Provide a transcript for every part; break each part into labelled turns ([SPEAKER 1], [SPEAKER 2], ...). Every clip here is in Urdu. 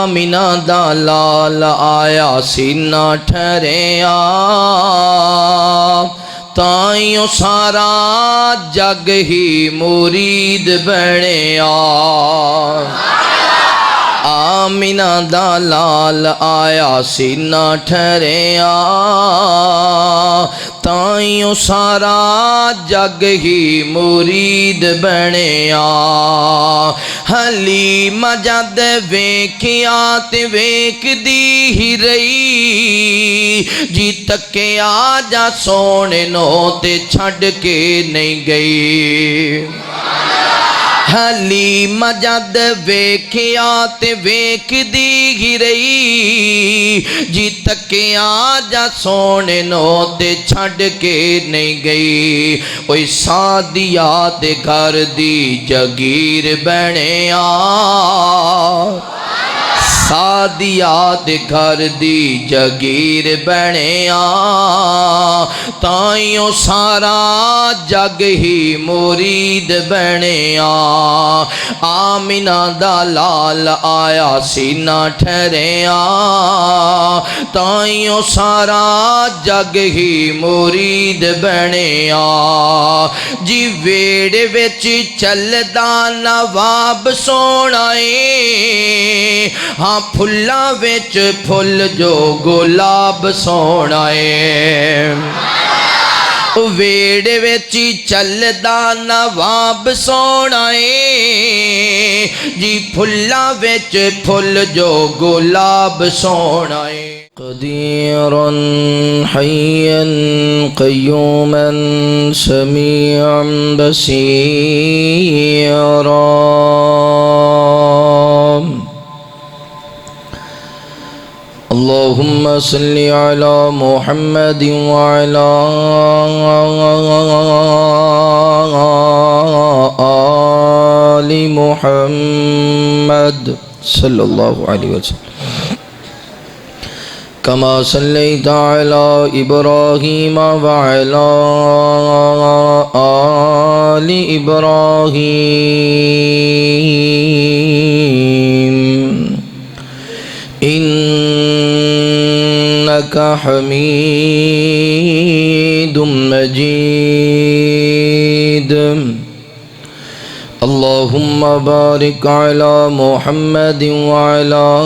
[SPEAKER 1] آمینہ دا لال آیا سینہ ٹھہریا تائیوں سارا جگ ہی مرید بنیا آمینہ دا لال آیا سینہ ٹھہریا تائیوں سارا جگ ہی مرید بنیا حلیمہ جد ویکھیا تے ویکھ دی ہی رہی جی تکیا جا سونے نو تے چھڑ کے نہیں گئی حلیمہ جد ویکھیا تے ویکھ دی ہی رہی جی تکیا جا سونے نو تے چھڑ کے نہیں گئی اوئی سعدیہ دے گھر دی جگیر بنیا سعدیہ دے گھر دی جگیر بنیا تائیوں سارا جگ ہی مرید بنیا آمینہ دا لال آیا سینہ ٹھہریا تائیوں سارا جگ ہی مرید بنیا جی ویڑے وچ چلدا نواب سونا اے ہاں پھلا وچ پھل جو گلاب سونا ہے ویڑے وچ چلدا نواب سونا ہے جی پھلا وچ پھل جو گلاب سونا ہے قدیرا حیا قیوما سمیعا بصیرا اللهم صل على محمد وعلى آل محمد صلى الله عليه وسلم كما صليت على إبراهيم وعلى آل إبراهيم إنك حميد مجيد اللهم بارك على محمد وعلى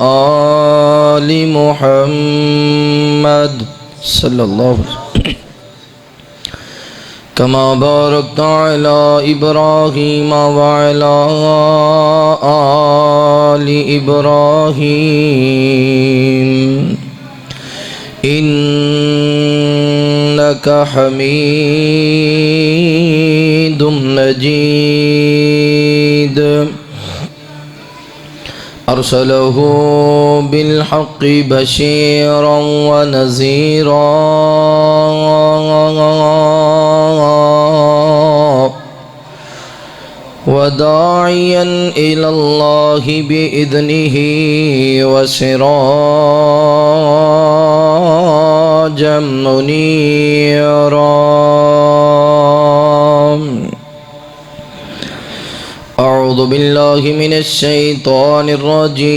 [SPEAKER 1] آل محمد صلى الله عليه وسلم كما باركت على إبراهيم وعلى آل إبراهيم إنك حميد مجيد أرسله بالحق بشيرا ونذيرا وداعيا إلى الله بإذنه وسراجا منيرا أعوذ بالله من الشيطان الرجيم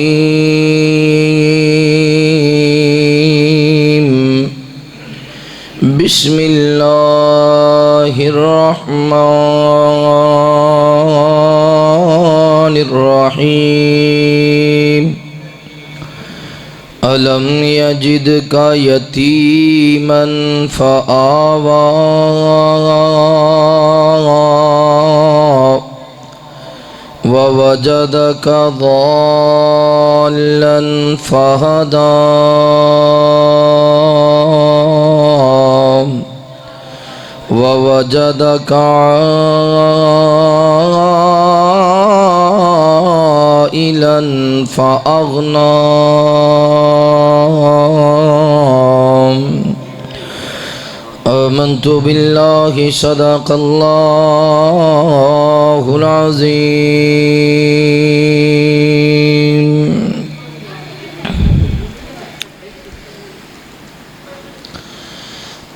[SPEAKER 1] بسم الله الرحمن الرحيم ألم يجدك يتيما فآوى ووجدك ضالا فهدى ووجدك عائلا فأغنى آمنت بالله صدق الله العظيم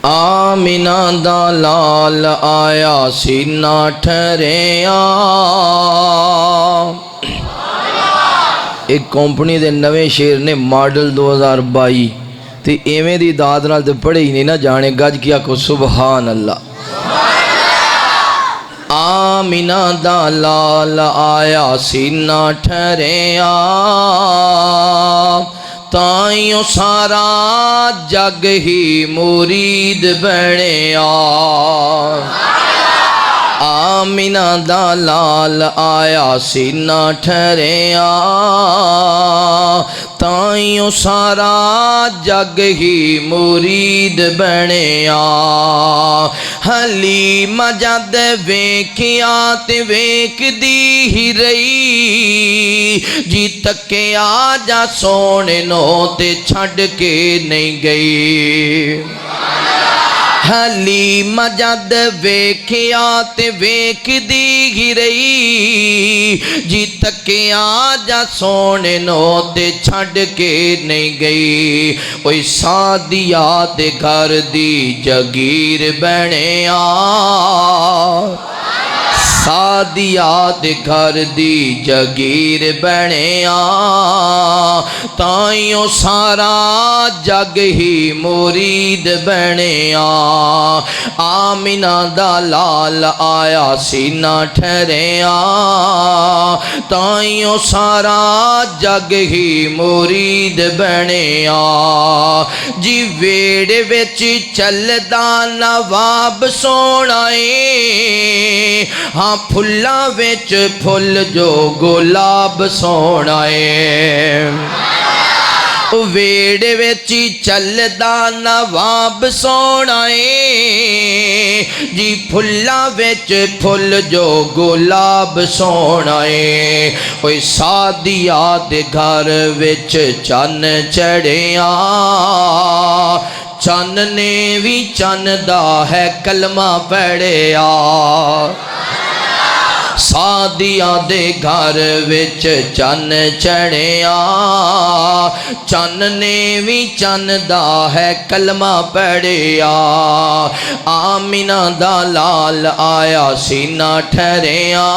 [SPEAKER 1] آمینہ دا لال آیا سینہ ٹھہریا ایک کمپنی دے نویں شیر نے ماڈل 2022 تے ایویں دی داد نال تے پڑھے ہی نہیں نہ جانے گج کیا کو سبحان اللہ آمینہ دا لال آیا سینہ ٹھہریا تائیوں سارا جگ ہی مرید بنیا آمینہ دا لال آیا سینہ ٹھہریا تائیوں سارا جگ ہی مرید بنیا حلیمہ جد ویکھیا تے ویکھدی ہی رہی جی تکیا جا سونے نو تے چھڈ کے نہیں گئی حلیمہ جد ویکھیا تے ویکھدی ہی رہی جی تکیا جا سونے نو تے چھڈ کے نہیں گئی اوئی سادیا دے گھر دی جگیر بنیا سادیا دے گھر دی جگیر بنیا تائیوں سارا جگ ہی مرید بنیا آمینہ دا لال آیا سینہ ٹھہریا تائیوں سارا جگ ہی مرید بنیا جی ویڑے وچ چلدا نواب سونا اے ہاں پھلا وچ پھل جو گلاب سونا اے ویڑے وچی چلدا نواب سونا اے جی پھلا وچ پھل جو گلاب سونا اے اوئی سادیا دے گھر وچ چن چڑھیا چن نے بھی چن دا ہے کلمہ پڑھیا سادیا دے گھر وچ چن چڑھیا چن نے بھی چن دا ہے کلمہ پڑھیا آمینہ دا لال آیا سینہ ٹھہریا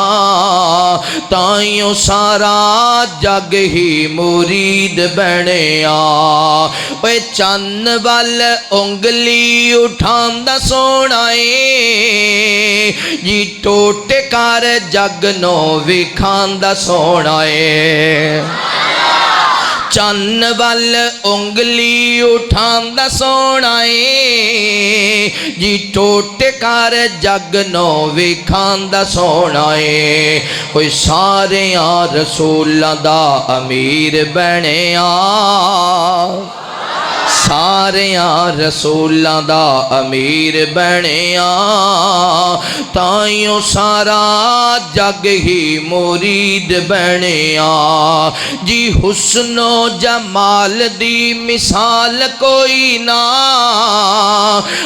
[SPEAKER 1] تائیوں سارا جگ ہی مرید بنیا اوے چن وال انگلی اٹھاندا سونا اے جی ٹوٹ کر جگ نو وکھاندا سونا اے چن وال انگلی اٹھاندا سونا اے جی ٹوٹ کر جگ نو وکھاندا سونا اے کوئی سارے رسولاں دا امیر بنیا سارے رسولاں دا امیر بنیا تائیوں سارا جگ ہی مرید بنیا جی حسن و جمال دی مثال کوئی نہ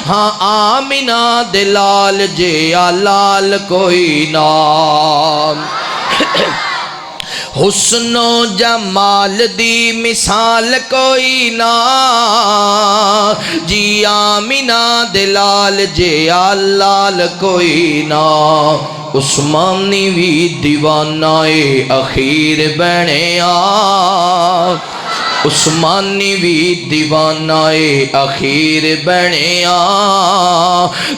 [SPEAKER 1] ہاں آمینہ دے لال جے لال کوئی نہ حسن و جمال دی مثال کوئی نہ جی آمینہ دے لال جے لال کوئی نہ عثمانی بھی دیوانہ اخیر بنیا عثمانی بھی دیوانہ اخیر بنیا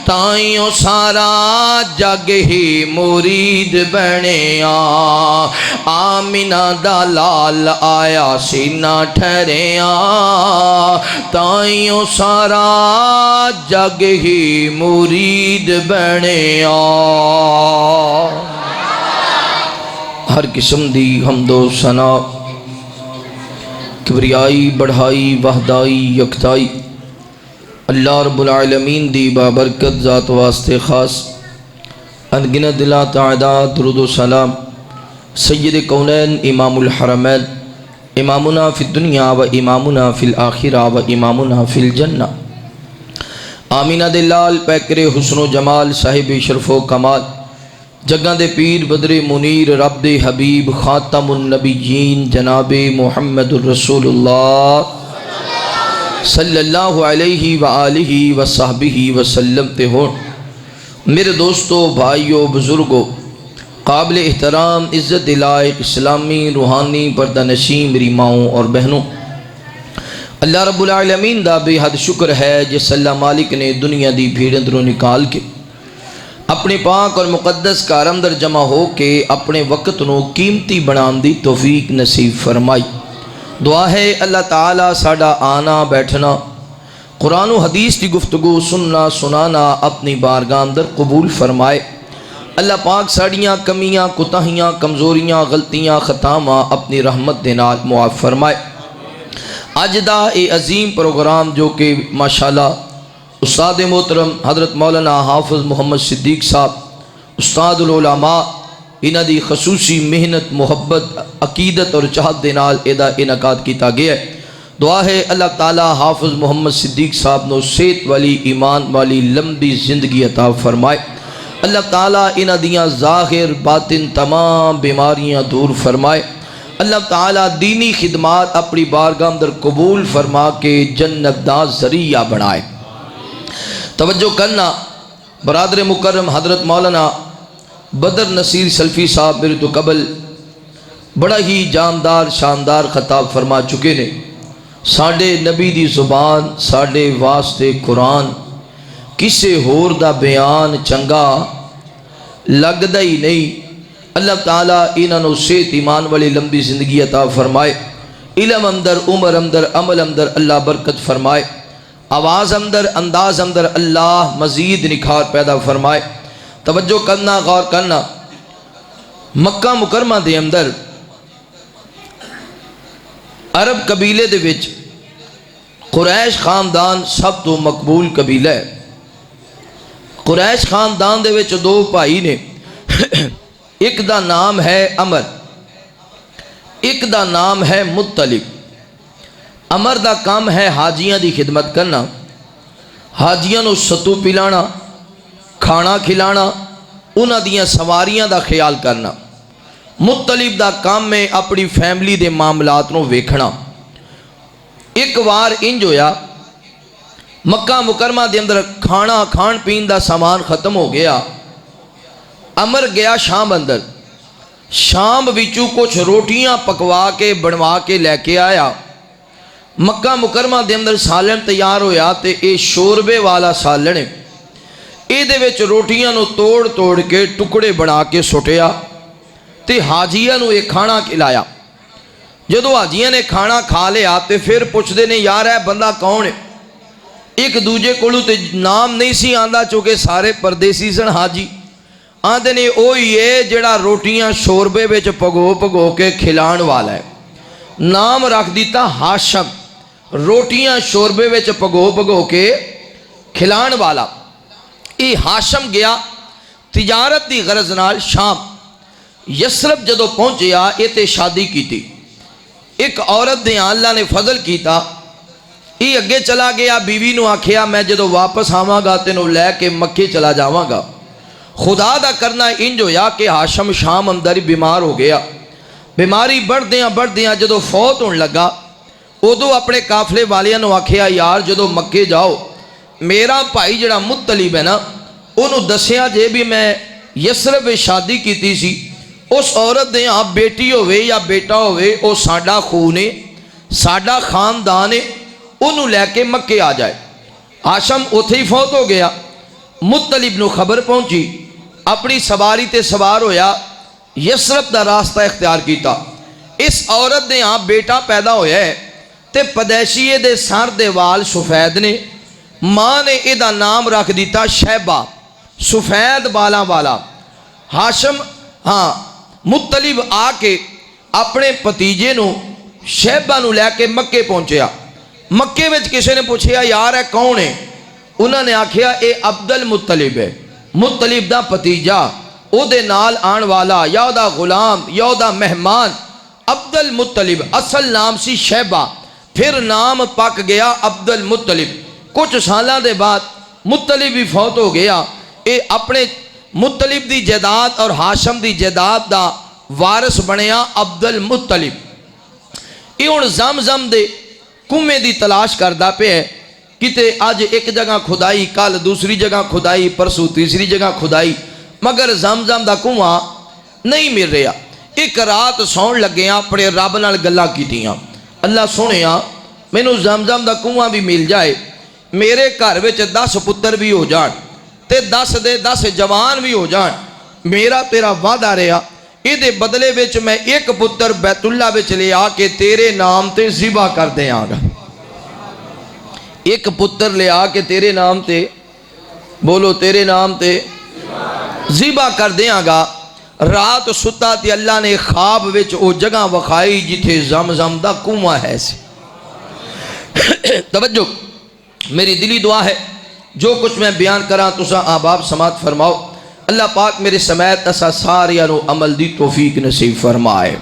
[SPEAKER 1] تائیوں سارا جگ ہی مرید بنیا آمینہ دا لال آیا سینہ ٹھہریا تائیوں سارا جگ ہی مرید بنیا ہر قسم دی حمد و ثنا کبریائی بڑھائی وحدائی یکتائی اللہ رب العالمین دی بابرکت ذات واسطے خاص انگنت دلا تعداد درود و سلام سید کونین امام الحرمین امامنا فی الدنیا و امامنا فی الآخرہ و امامنا فی الجنہ آمینہ دلال پیکر حسن و جمال صاحب شرف و کمال جگہ دے پیر بدر منیر رب دے حبیب خاتم النبیین جناب محمد الرسول اللہ صلی اللہ علیہ وآلہ وصحبہ وسلم تے ہون میرے دوستو بھائیو بزرگو قابل احترام عزت لائق اسلامی روحانی پردہ نشین میری ماؤں اور بہنوں، اللہ رب العالمین دا بے حد شکر ہے جس اللہ مالک نے دنیا دی بھیڑ اندروں نکال کے اپنے پاک اور مقدس کار اندر جمع ہو کے اپنے وقت نو قیمتی بنان دی توفیق نصیب فرمائی۔ دعا ہے اللہ تعالیٰ ساڈا آنا بیٹھنا قرآن و حدیث کی گفتگو سننا سنانا اپنی بارگاہ اندر قبول فرمائے۔ اللہ پاک ساڑیاں کمیاں کوتاہیاں کمزوریاں غلطیاں خطاواں اپنی رحمت دے نال معاف فرمائے۔ اج دا اے عظیم پروگرام جو کہ ماشاءاللہ استاد محترم حضرت مولانا حافظ محمد صدیق صاحب استاد العلماء انہاں دی خصوصی محنت محبت عقیدت اور چاہت دے نال ادا انعقاد کیتا گیا ہے۔ دعا ہے اللہ تعالی حافظ محمد صدیق صاحب نو صحت والی ایمان والی لمبی زندگی عطا فرمائے۔ اللہ تعالیٰ انہاں دیاں ظاہر باطن تمام بیماریاں دور فرمائے۔ اللہ تعالیٰ دینی خدمات اپنی بارگاہ اندر قبول فرما کے جنت دا ذریعہ بنائے۔ توجہ کرنا برادر مکرم حضرت مولانا بدر نصیر سلفی صاحب میرے تو قبل بڑا ہی جاندار شاندار خطاب فرما چکے نے۔ ساڈے نبی دی زبان ساڈے واسطے قرآن کسے ہور دا بیان چنگا لگدا ہی نہیں۔ اللہ تعالیٰ انہاں نو صحت ایمان والی لمبی زندگی عطا فرمائے، علم اندر عمر اندر عمل اندر اللہ برکت فرمائے، آواز اندر انداز اندر اللہ مزید نکھار پیدا فرمائے۔ توجہ کرنا غور کرنا، مکہ مکرمہ دے اندر عرب قبیلے دے وچ قریش خاندان سب تو مقبول قبیلہ ہے۔ قریش خاندان دے وچ دو بھائی نے، ایک دا نام ہے عمر، ایک دا نام ہے مطلب۔ عمر دا کام ہے حاجیاں دی خدمت کرنا، حاجیاں نو ستو پلانا کھانا کھلانا انہاں دیاں سواریاں دا خیال کرنا۔ مطلب دا کام میں اپنی فیملی دے معاملات نو ویکھنا۔ ایک وار انج ہویا مکہ مکرمہ دے اندر کھانا کھان پین دا سامان ختم ہو گیا۔ عمر گیا شام اندر، شام وچوں کچھ روٹیاں پکوا کے بنوا کے لے کے آیا۔ مکہ مکرمہ دے اندر سالن تیار ہویا تے اے شوربے والا سالن ہے، اے دے وچ روٹیاں نو توڑ توڑ کے ٹکڑے بنا کے سٹیا تے حاجیاں نو اے کھانا کھلایا۔ جدو حاجیاں نے کھانا کھا لیا تے پھر پوچھ دے نے یار ہے بندہ کون ہے؟ ایک دوجے کولو تے نام نہیں سی آندا چونکہ سارے پردیسی سن حاجی، آندے نے اوہی ہے جڑا روٹیاں شوربے وچ پگو پگو کے کھلان والا ہے۔ نام رکھ دیتا ہاشم، روٹیاں شوربے وچ پگو پگو کے کھلان والا۔ یہ ہاشم گیا تجارت دی غرض نال شام، یسرب جدو پہنچیا یہ تے شادی کی تھی۔ ایک عورت دے اللہ نے فضل کیتا، یہ اگے چلا گیا، بیوی نو آکھیا میں جدو واپس آواں گا تینوں لے کے مکے چلا جاواں گا۔ خدا دا کرنا انج ہویا کہ ہاشم شام اندر ہی بیمار ہو گیا۔ بیماری بڑھ دیاں جدو فوت ہون لگا، ادو اپنے قافلے والیاں نو آکھیا یار جدو مکے جاؤ میرا بھائی جڑا مطلب ہے نا انہوں دسیا جے بھی میں یسرب شادی کیتی سی، اس عورت دے آپ بیٹی ہوئے یا بیٹا ہوئے او ساڈا خون ہے ساڈا خاندان ہے، انہوں لے کے مکے آ جائے۔ ہاشم اتھے ہی فوت ہو گیا۔ مطلب نو خبر پہنچی، اپنی سواری تے سوار ہویا، یسرب دا راستہ اختیار کیتا۔ اس عورت دے آپ بیٹا پیدا ہویا ہے تے پدیشیے دے سر دے وال سفید نے، ماں نے ایدہ نام رکھ دیتا شیبہ، سفید بالا والا۔ ہاشم مطلب آ کے اپنے پتیجے نو شیبہ نو لے کے مکے پہنچیا۔ مکے وچ کسی نے پوچھیا یار ہے کون ہے؟ انہوں نے آکھیا اے عبد المطلب ہے، مطلب دا پتیجا، او دے نال آن والا یا دا غلام یا دا مہمان عبد المطلب، اصل نام سی شیبہ، پھر نام پاک گیا عبد المطلب۔ کچھ سالہ دے بعد مطلب بھی فوت ہو گیا۔ اے اپنے مطلب دی جائیداد اور ہاشم دی جائیداد دا وارث بنیا عبد المطلب۔ یہ ہن زمزم دے کنویں دی تلاش کردا پیا ہے، کتے آج ایک جگہ کھدائی، کل دوسری جگہ کھدائی، پرسوں تیسری جگہ کھدائی، مگر زمزم دا کنواں نہیں مل رہا. ایک رات سون لگیا اپنے رب نال گلاں کیتیاں. اللہ سونیا مینوں زمزم دا کنواں بھی مل جائے, میرے گھر وچ 10 پتر بھی ہو جان تے 10 دے 10 جوان بھی ہو جان, میرا تیرا وعدہ رہا یہ دے بدلے وچ میں ایک پتر بیت اللہ وچ لے آ کے تیرے نام تے ذبح کر دیاں گا. ایک پتر لے آ کے تیرے نام تے, بولو تیرے نام تے ذبح کر دیاں گا. رات ستا تے اللہ نے خواب وچ او جگہ وکھائی جتھے زمزم دا کنواں ہے سی. توجہ, میری دلی دعا ہے جو کچھ میں بیان کراں تساں احباب سماعت فرماؤ. اللہ پاک میرے سمیت اسا ساریاں نو عمل دی توفیق نصیب فرمائے.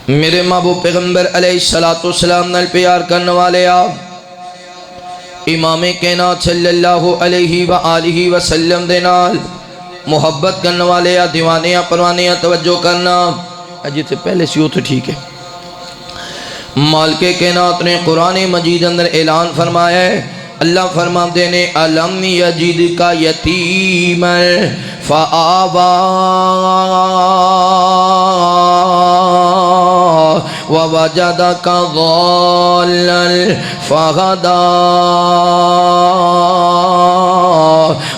[SPEAKER 1] میرے محبوب پیغمبر علیہ السلام نال پیار کرنے والے آپ امام کائنات صلی اللہ علیہ وآلہ وسلم دے نال محبت کرنے والے آپ دیوانیاں پروانیاں توجہ کرنا. جیتے پہلے سی تو ٹھیک ہے. مالک کائنات نے قرآن مجید اندر اعلان فرمایا ہے. اللہ فرماتے نے الم یجدک یتیما فآوا ووجدک ضالا فہدا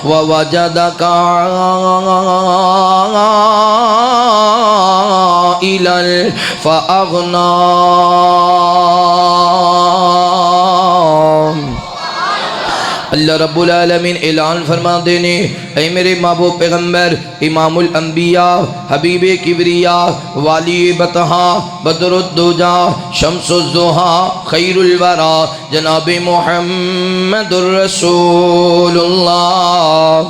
[SPEAKER 1] ووجدک عائلا فأغنا. اللہ رب العالمین اعلان فرما دینے اے میرے محبوب پیغمبر امام الانبیاء حبیب کبریاء والی بطہا بدر الدجا شمس الضحا خیر الورا جناب محمد الرسول اللہ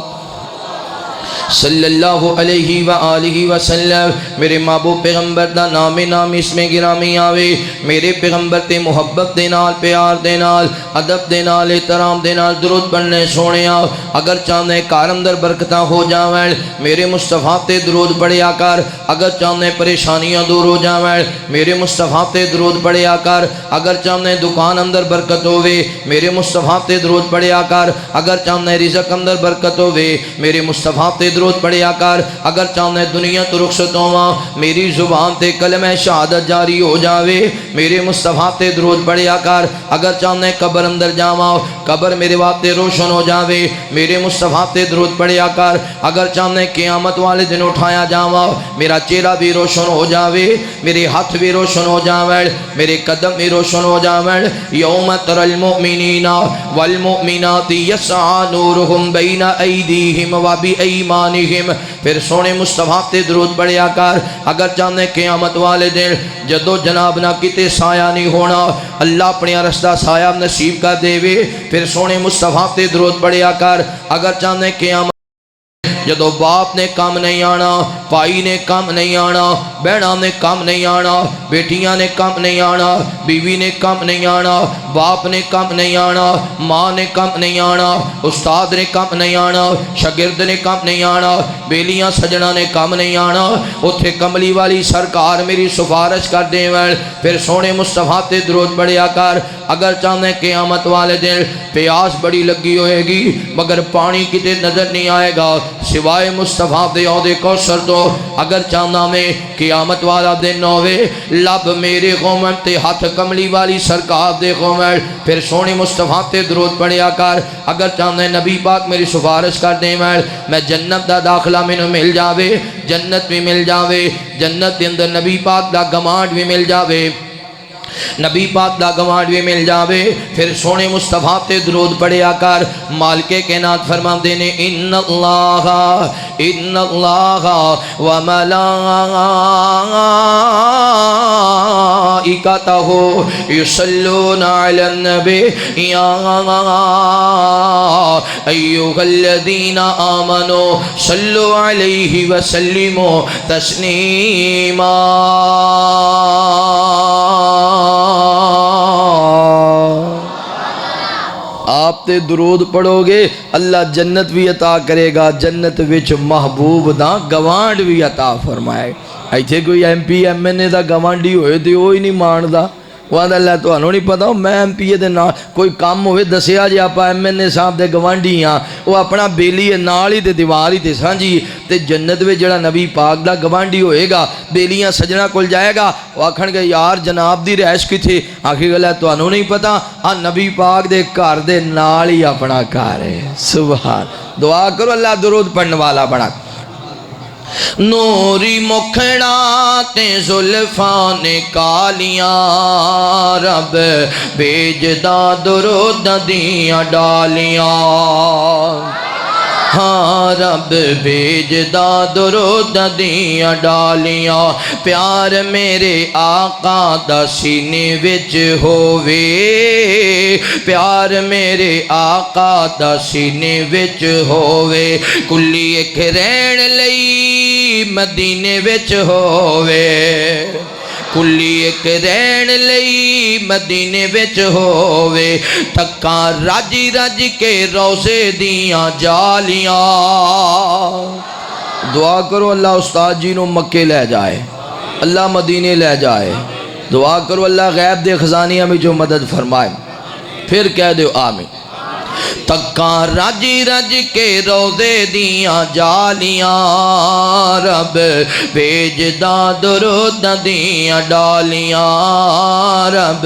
[SPEAKER 1] صلی اللہ علیہ وآلہ وسلم. میرے محبوب پیغمبر دا نام اس میں گرامی آوے. میرے پیغمبر تے محبت دے نال پیار دے نال ادب دے نال احترام دے نال درود پڑھنے سونیا. اگر چاہنے کار اندر برکتاں ہو جاویں میرے مصطفیٰ تے درود پڑھیا کر. اگر چاہنے پریشانیاں دور ہو جاویں میرے مصطفیٰ تے درود پڑھیا کر. اگر چاہنے دکان اندر برکت ہووے میرے مصطفیٰ تے درود پڑھیا کر. اگر چاہنے رزق اندر برکت ہووے میرے مصطفیٰ تے درود پڑھیا کر. اگر چاہنے دنیا تو رخصت ہواں میری زبان تے کلمہ شہادت جاری ہو جاوے میرے مصطفیٰ تے درود پڑھیا کر. اگر چاہنے قبر اندر جاواں قبر میرے واسطے روشن ہو جاوے میرے مصطفیٰ تے درود پڑھیا کر. اگر چاہنے قیامت والے دن اٹھایا جاواں میرا چہرہ بھی روشن ہو جاوے میرے ہاتھ بھی روشن ہو جاویں میرے قدم بھی روشن ہو جاویں. یوم تر المؤمنین والمؤمنات یسعی نورہم بین ایدیہم وبایمانہم. پھر سونے مصطفیٰ تے درود پڑھیا کر. اگر چاہنے قیامت والے دن جدو جناب نہ کتے سایہ نہیں ہونا اللہ اپنے رشتہ سایہ نصیب کر دے وے پھر سونے مصطفیٰ تے درود پڑھیا کر. اگر چاہنے قیامت جدو باپ نے کام نہیں آنا بھائی نے کام نہیں آنا بہنوں نے کام نہیں آنا بیٹیاں نے کام نہیں آنا بیوی نے کام نہیں آنا باپ نے کام نہیں آنا ماں نے کام نہیں آنا استاد نے کام نہیں آنا شاگرد نے کام نہیں آنا بیلیاں سجنا نے کام نہیں آنا. اتھے کملی والی سرکار میری سفارش کر دیں پھر سونے مصطفیٰ تے درود پڑھیا کر. اگر چاہنے قیامت والے دن پیاس بڑی لگی ہوئے گی مگر پانی کتے نظر نہیں آئے گا سوائے مصطفیٰ دے عہدے کوثر تو. اگر چاہنا میں قیامت والا دن ہوئے لب میرے غمم تے ہاتھ کملی والی سرکار دے غمم پھر سونے مصطفیٰ تے درود پڑھیا کر. اگر چاہنے نبی پاک میری سفارش کر دیں میں جنت دا داخلہ میں مل جاوے جنت بھی مل جاوے جنت دے اندر نبی پاک دا گمانڈ بھی مل جاوے نبی پاک دا گوانڈ بھی مل جاوے. پھر سونے مصطفیٰ تے درود پڑھیا کر. مالک کائنات فرما دینے ان اللہ و ملائکتہ یصلون علی النبی یا ایھا الذین آمنوا صلوا علیہ وسلموا تسلیما. آپ تے درود پڑھو گے اللہ جنت بھی عطا کرے گا جنت وچ محبوب دا گوانڈ بھی عطا فرمائے. ایتھے کوئی ایم پی ایم این اے دا گوانڈی ہوئے تے وہ ہی نہیں ماندا وہ آدھا اللہ تو نہیں پتا میں ایم پی اے دے نال کوئی کام ہوئے دسیا جی آپ ایم این اے صاحب دے گوانڈی ہاں وہ اپنا بیلی نال ہی تے دیوار ہی تے سانجی تے جنت میں جڑا نبی پاک دا گوانڈی ہوئے گا بیلیاں سجنہ کول جائے گا وہ آکھن گے یار جناب دی رہائش کی تھی آخری گلہ تو نہیں پتا نبی پاک دے کار دے نال ہی اپنا کار ہے سبحان دعا کرو اللہ درود پڑھنے والا بڑا نوری مکھڑا تے زلفان کالیاں رب بھیجدا درود دیاں ڈالیاں ہاں رب بھیجدا درود دیاں ڈالیاں پیار میرے آقا دا سینے وچ ہووے پیار میرے آقا دا سینے وچ ہووے کلی ایک رہن لئی مدینے وچ ہووے کلی ایک رہن لئی مدینے وچ ہووے تکاں رج رج کے روزے دیاں جالیاں دعا کرو اللہ استاد جی نو مکے لے جائے اللہ مدینے لے جائے دعا کرو اللہ غیب دے خزانیہ میں جو مدد فرمائے پھر کہہ دو آمین تکاں رج رج کے روزے دیاں جالیاں رب بھیجدا درود دیاں ڈالیاں رب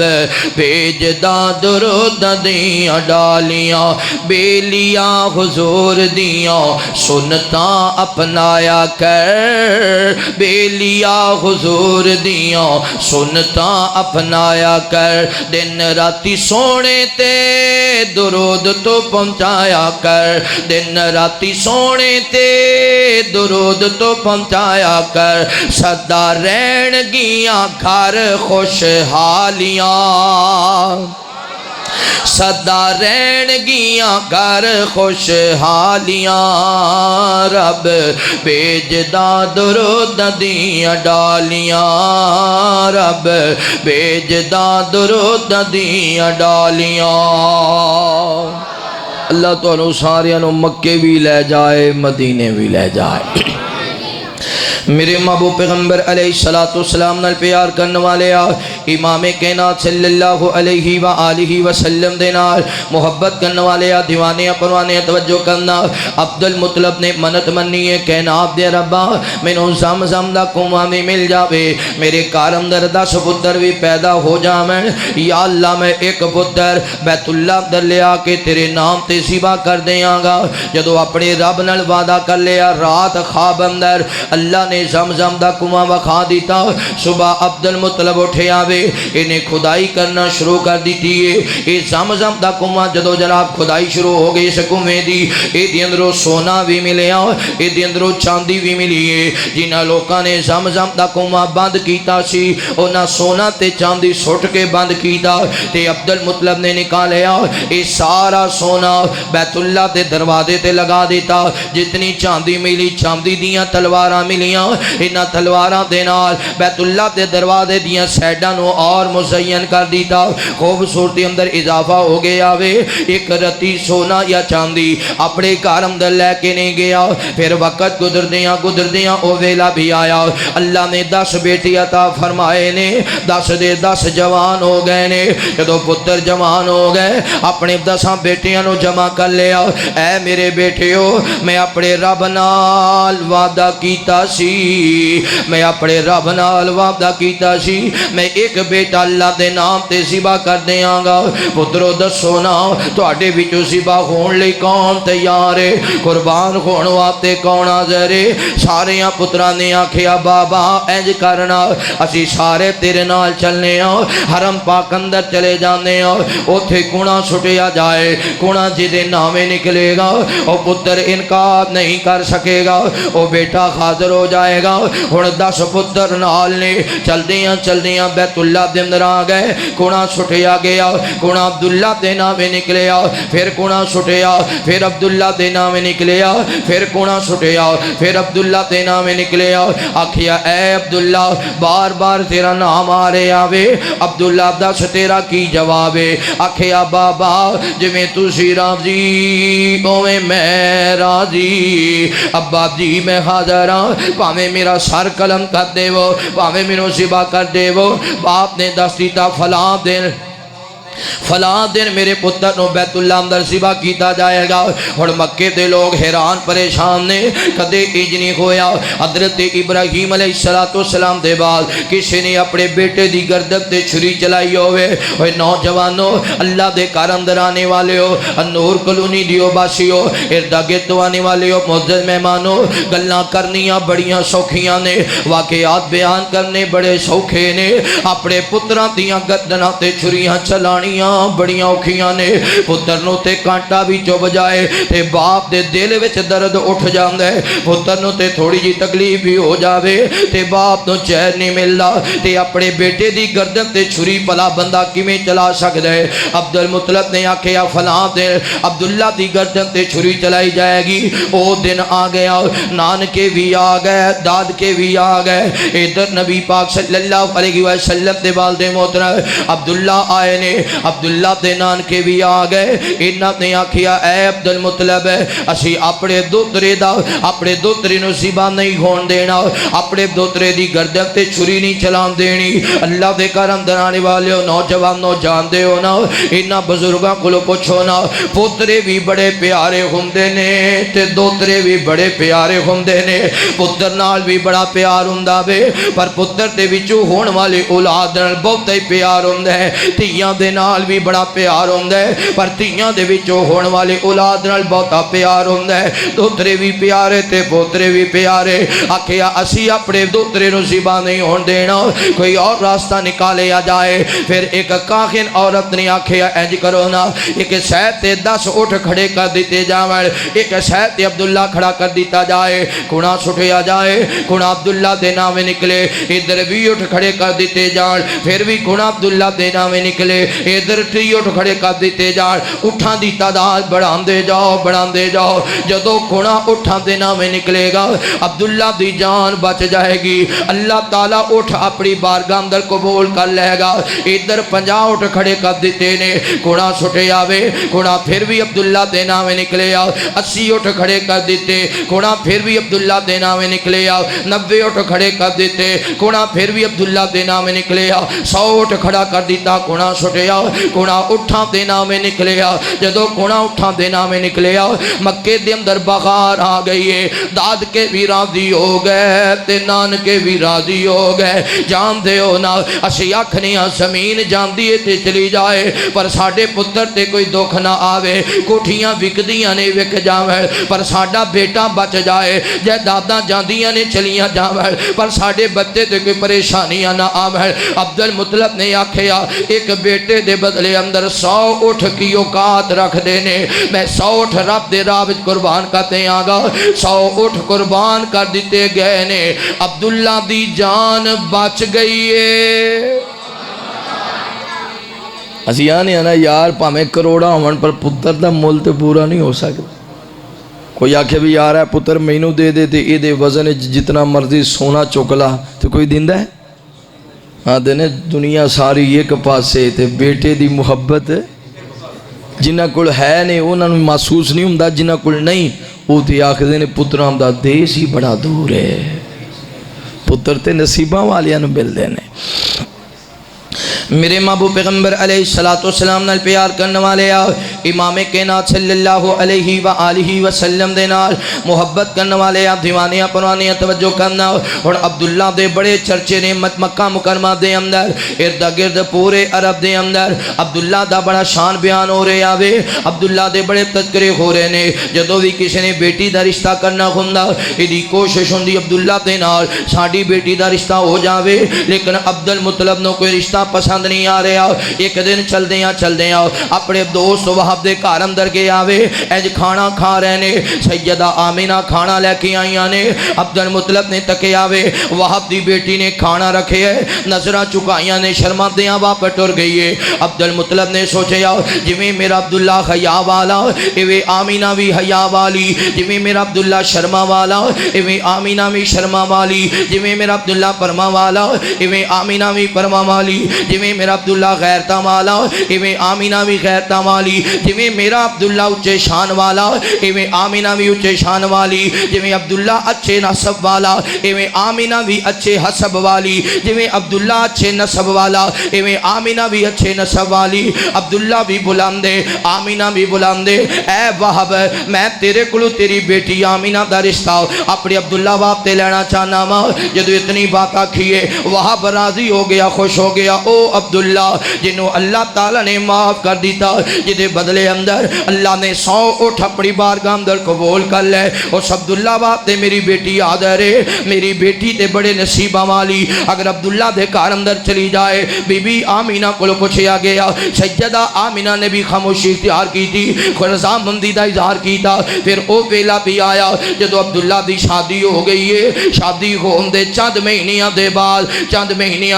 [SPEAKER 1] بھیجدا درود دیاں ڈالیاں بیلیاں حضور دیاں سنتاں اپنایا کر بیلیاں حضور دیاں سنتاں اپنایا کر دن راتی سونے تے درود تو پہنچایا کر دن راتی سونے تے درود تو پہنچایا کر سدا رہن گیاں گھر خوشحالیاں سدا رہن گیاں گھر خوشحالیاں رب بھیجدا درود دیاں ڈالیاں رب بھیجدا درود دیاں ڈالیاں اللہ تو انہوں ساریاں نو مکے بھی لے جائے مدینے بھی لے جائے میرے محبوب پیغمبر علیہ السلام نال پیار کرنے والے امام کائنات صلی اللہ علیہ وآلہ وسلم دے نال محبت کرنے والے دیوانے پروانے توجہ کرنا عبد المطلب نے منت منی ہے کائنات دے ربا مینوں زمزم دا کنواں بھی مل جاوے میرے کار اندر 10 پتر بھی پیدا ہو جاویں یا اللہ میں ایک پتر بیت اللہ در لے آ کے تیرے نام تے ذبح کر دیاں گا جدو اپنے رب نال وعدہ کر لیا رات خواب اندر اللہ نے زمزم دا کنواں وکھا دیتا صبح عبد المطلب اٹھے آوے انہیں کھدائی کرنا شروع کر دیتی ہے یہ زمزم دا کنواں جدو جناب کھدائی شروع ہو گئی اس کنویں دی یہ اندروں سونا بھی ملے یہ اندروں چاندی بھی ملی ہے جنہاں لوکاں نے زمزم دا کنواں بند کیتا سی انہاں سونا تے چاندی سٹ کے بند کیتا تے عبد المطلب نے نکالیا یہ سارا سونا بیت اللہ تے دروازے تے لگا دیتا جتنی چاندی ملی چاندی دیاں تلواراں ملیاں انہاں تلواراں دے نال بیت اللہ دے دروازے دیاں سیڈاں نو اور مزین کر دیتا خوبصورتی اندر اضافہ ہو گیا وے ایک رتی سونا یا چاندی اپنے گھر اندر لے کے نہیں گیا پھر وقت گزردیاں او ویلا بھی آیا اللہ نے 10 بیٹی عطا فرمائے نے 10 دے 10 جوان ہو گئے نے جدو پتر جوان ہو گئے اپنے 10 بیٹیاں نو جمع کر لیا اے میرے بیٹیو میں اپنے رب نال وعدہ کیتا سی میں اپنے رب نال وعدہ کیتا سی میں ایک بیٹا اللہ دے نام تے ذبح کر دیاں گا پترو دسو نا تواڈے وچوں ذبح ہون لئی کون تیار ہے قربان ہون واسطے کون حاضر ہے ساریاں پتراں نے آکھیا بابا انج کرنا اسی سارے تیرے نال چلنے حرم پاک اندر چلے جانے اوتھے کونا چھٹیا جائے کونا جدے نامے نکلے گا او پتر انکار نہیں کر سکے گا او بیٹا حاضر ہو جائے گا ہن 10 پتر نال نے چلدیاں بیت اللہ دے اندر آ گئے کونا چھٹیا گیا کونا عبداللہ دے نامے نکلیا پھر کونا چھٹیا پھر عبداللہ دے نامے نکلیا پھر کونا چھٹیا پھر عبداللہ دے نامے نکلیا آکھیا اے عبداللہ بار بار تیرا نام آ رہے آوے عبداللہ دس تیرا کی جواب ہے آکھیا بابا جویں تسی راضی اویں میں راضی ابا جی میں حاضر ہاں پاویں میرا سر قلم کر دے وہ پاویں میروں ذبح کر دے وہ آپ نے دس دیتا فلاں دن میرے پتر نو بیت اللہ اندر ذبح کیتا جائے گا. اور مکے دے لوگ حیران پریشان نے, کدے انج نہیں ہویا. حضرت ابراہیم علیہ السلام دے بعد کسی نے اپنے بیٹے دی گردن تے چھری چلائی ہوئے. اوے نوجوانو, اللہ دے گھر اندر آنے والے ہو, نور کلونی دیو باسی ہو, ارد گرد آنے والے ہو, معزز مہمانو, گلاں کرنیاں بڑیاں سوکھیاں نے, واقعات بیان کرنے بڑے سوکھے نے. اپنے پتراں دیاں گردناں تے چھریاں چلانیاں بڑیاں اوکھیاں نے. پتر نو تے کانٹا بھی چوب جائے تے باپ دے دل وچ درد اٹھ جاندا ہے. پتر نو تے تھوڑی جی تکلیف بھی ہو جاوے تے باپ نو چین نہیں ملدا. تے اپنے بیٹے دی گردن تے چھری پلا بندہ کیویں چلا سکدا ہے؟ عبد المطلب نے آکھیا فلاں دن عبداللہ دی گردن تے چھری چلائی جائے گی. او دن آ گیا, نانکے بھی آ گئے, دادکے بھی آ گئے. ادھر نبی پاک صلی اللہ علیہ وسلم دے والد محترم عبداللہ آئے نے, عبداللہ دے نانکے بھی آ گئے. انہاں نے آکھیا اے عبد المطلب, اسی اپنے دوترے نو ذبح نہیں ہون دینا, اپنے دوترے دی گردن تے چھری نہیں چلان دینی. اللہ دے گھر اندر آنے والے نوجوانوں جاندے ہو نا, انہاں بزرگاں کولو پوچھو نا, پوترے بھی بڑے پیارے ہوندے نے تے دوترے بھی بڑے پیارے ہوندے نے. پتر نال بھی بڑا پیار ہوندا وے, پر پتر دے وچوں ہون والے اولاد نال بہت ہی پیار ہوندا ہے. تیاں دے نال بھی بڑا پیار ہوندا ہے, پر تیاں دے وچوں ہون والے اولاد نال بہت پیار ہوندا ہے. دوترے بھی پیارے تے پوترے بھی پیارے. آکھیا اسی اپنے دوترے نو ذبح نہیں ہون دینا, کوئی اور راستہ نکالیا جائے. پھر ایک کاہن عورت نے آکھیا انج کرو نا, ایک سید تے 10 اٹھ کھڑے کر دیتے جاویں, ایک سید تے عبداللہ کھڑا کر دیتا جائے, کھڑا سٹیا جائے, کھڑا عبداللہ دے نام نکلے. ادھر بھی اٹھ کھڑے کر دیتے جان, پھر بھی کھڑا عبداللہ دے نام نکلے. ادھر ٹری اٹھ کھڑے کر دیتے جان, اٹھاں دی تعداد بڑھاندے جاؤ. جدو کھڑا اٹھاں دے نام نکلے گا عبداللہ دی جان بچ جائے گی. اللہ تعالیٰ اٹھ اپنی بارگاہ اندر قبول کر لے گا. ادھر 50 اٹھ کھڑے کر دیتے نے, کھڑا سٹے آوے, کھڑا پھر بھی عبداللہ دے نام نکلے آ. 80 اٹھ کھڑے کر دیتے, کھڑا پھر بھی عبداللہ دے نام نکلے آ. 90 اٹھ کھڑے کر دیتے, کھڑا پھر بھی عبداللہ دے نام نکلے آ. 100 اٹھ کھڑا کر دیتا, کھڑا سٹے آ, کھڑا اٹھاں دے نام نکلے آ. جدو کھڑا اٹھاں دے نام نکلے آ, مکے دے اندر بغار آ گئی ہے. داد کے بھی راضی ہو گئے تے نان کے بھی راضی ہو گئے. جان دے ہو نا, اسی آکھنیاں زمین جاندی ہے تے چلی جائے, پر ساڈے پتر تے کوئی دکھ نہ آوے. کوٹھیاں وکدیاں نے وک جاویں, پر ساڈا بیٹا بچ جائے. جائیداداں جاندیاں نے چلیاں جاویں, پر ساڈے بچے تے کوئی پریشانیاں نہ آویں. عبد المطلب نے آکھیا ایک بیٹے دے بدلے اندر 100 اٹھ کی اوقات رکھ دینے. میں 100 اٹھ رب دے راہ وچ قربان کرتے آگا. 100 اٹھ قربان کر دیتے گئے نے. عبداللہ دی جان بچ گئی ہے. اسی آنے نا یار پامیں کروڑا ہون پر پتر دا مول تے پورا نہیں ہو سکتا. کوئی آکھے بھی یار ہے پتر مینو دے دے تے اے دے وزن جتنا مرضی سونا چکلا تو کوئی دیندہ ہے؟ ہاں دینے دنیا ساری ایک پاسے تے بیٹے دی محبت جنہ کل ہے نہیں انہوں نے محسوس نہیں ہوں دا, جنہ کل نہیں وہ تے آکھ دینے پتران دا دیس ہی بڑا دور ہے. پتر تے نصیبہ والیاں نو مل دینے. میرے محبوب پیغمبر علیہ السلام نال پیار کرنے والے آؤ, امام کائنات صلی اللہ علیہ وآلہ وسلم دے نال محبت کرنے والے آؤ, دیوانیاں پرانیاں توجہ کرنا. اور عبداللہ دے بڑے چرچے نے مکہ مکرمہ دے اندر, ارد گرد پورے عرب دے اندر عبداللہ دا بڑا شان بیان ہو رہے آوے. عبداللہ دے بڑے تذکرے ہو رہے نے. جدو بھی کسی نے بیٹی دا رشتہ کرنا ہوندا, ایدی کوشش ہوندی عبداللہ دے نال ساڈی بیٹی دا رشتہ ہو جاوے, لیکن عبد المطلب نو کوئی رشتہ پسند نہیں آ رہا. ایک دن چل دیں اپنے دوست وہب دے گھر اندر کے آوے, اج کھانا کھا رہے نے. سیدہ آمینہ کھانا لے کے آئیاں نے. عبد المطلب نے تکے آوے, وہب دی بیٹی نے کھانا رکھے ہے, نظرہ چکائیاں نے, شرما دیاں واپس ٹر گئی ہے. عبد المطلب نے سوچے جویں میرا عبداللہ حیا والا ایویں آمینہ بھی حیا والی, جویں میرا عبداللہ شرما والا ایویں آمینہ بھی شرما والی, جویں میرا عبداللہ پرما والا ایویں آمینہ بھی پرما والی, جویں جویں میرا عبداللہ غیرتاں والا ایویں آمینہ بھی غیرتاں والی جویں میرا عبداللہ اچے شان والا ایویں آمینہ بھی اچے شان والی جویں عبداللہ اچھے نسب والا ایویں آمینہ بھی اچھے حسب والی جویں عبداللہ اچھے نسب والا ایویں آمینہ بھی اچھے نسب والی عبداللہ بھی بلندے آمینہ بھی بلندے اے وہب میں تیرے کلو تیری بیٹی آمینہ دا رشتہ اپنے عبداللہ باپ تے لینا چاہنا ماں جدو اتنی بات آکھیے وہب راضی ہو گیا خوش ہو گیا او عبداللہ جنہوں اللہ تعالیٰ نے معاف کر دیتا جدے بدلے اندر اللہ نے 100 اٹھ اپنی بارگاہ اندر قبول کر لے اس عبداللہ باپ تے میری بیٹی یاد ہے میری بیٹی تے بڑے نصیبہ والی اگر عبداللہ دے کار اندر چلی جائے بی بی آمینہ کو پوچھیا گیا سیدہ آمینہ نے بھی خاموشی اختیار کی تھی رضامندی دا اظہار کی تھا پھر او ویلا بھی آیا جدو عبداللہ دی شادی ہو گئی ہے شادی ہون دے چند مہینیاں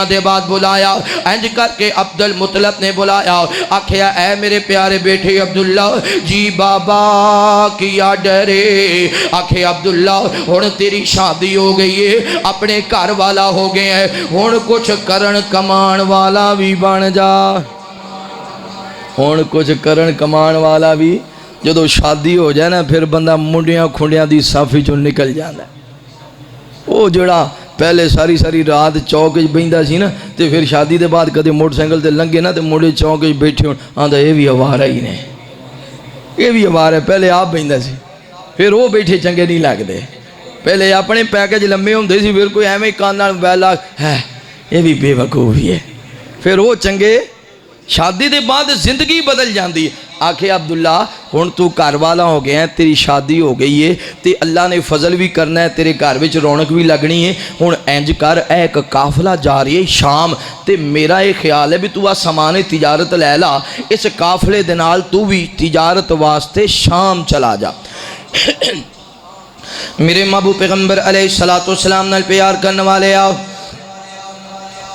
[SPEAKER 1] دے بعد بلایا انج کر کے عبد المطلب نے بلایا آکھیا اے میرے پیارے بیٹے عبداللہ جی بابا کیا ڈرے آکھے عبداللہ ہن تیری شادی ہو گئی ہے اپنے گھر والا ہو گئے ہیں ہن کچھ کرن کمان والا بھی بن جا ہن کچھ کرن کمان والا بھی جدو شادی ہو جائے نا پھر بندہ منڈیاں کھنڈیاں دی صافی چوں نکل جانا ہے وہ جڑا پہلے ساری رات چوک بہندا سی نا تے پھر شادی دے بعد کدے موٹر سائیکل تے لنگے نا تے موڑے چوک بیٹھے ہون آندا اے بھی اوارا ہی نے یہ بھی اوارا ہے پہلے آپ بہندا سی پھر وہ بیٹھے چنگے نہیں لگدے پہلے اپنے پیکج لمبے ہوندے سی پھر کوئی ایویں کان نال موبائل ہے یہ بھی بے وقوف ہی ہے پھر وہ چنگے شادی دے بعد زندگی بدل جاندی آکھے عبداللہ ہن تو گھر والا ہو گیا ہے تیری شادی ہو گئی ہے تے اللہ نے فضل بھی کرنا ہے تیرے گھر وچ رونق بھی لگنی ہے ہن انج کر اے ایک قافلہ جا رہی ہے شام تے میرا یہ خیال ہے بھی تو سامان تجارت لے لا اس قافلے دے نال تو بھی تجارت واسطے شام چلا جا میرے محبوب پیغمبر علیہ السلام نال پیار کرنے والے آؤ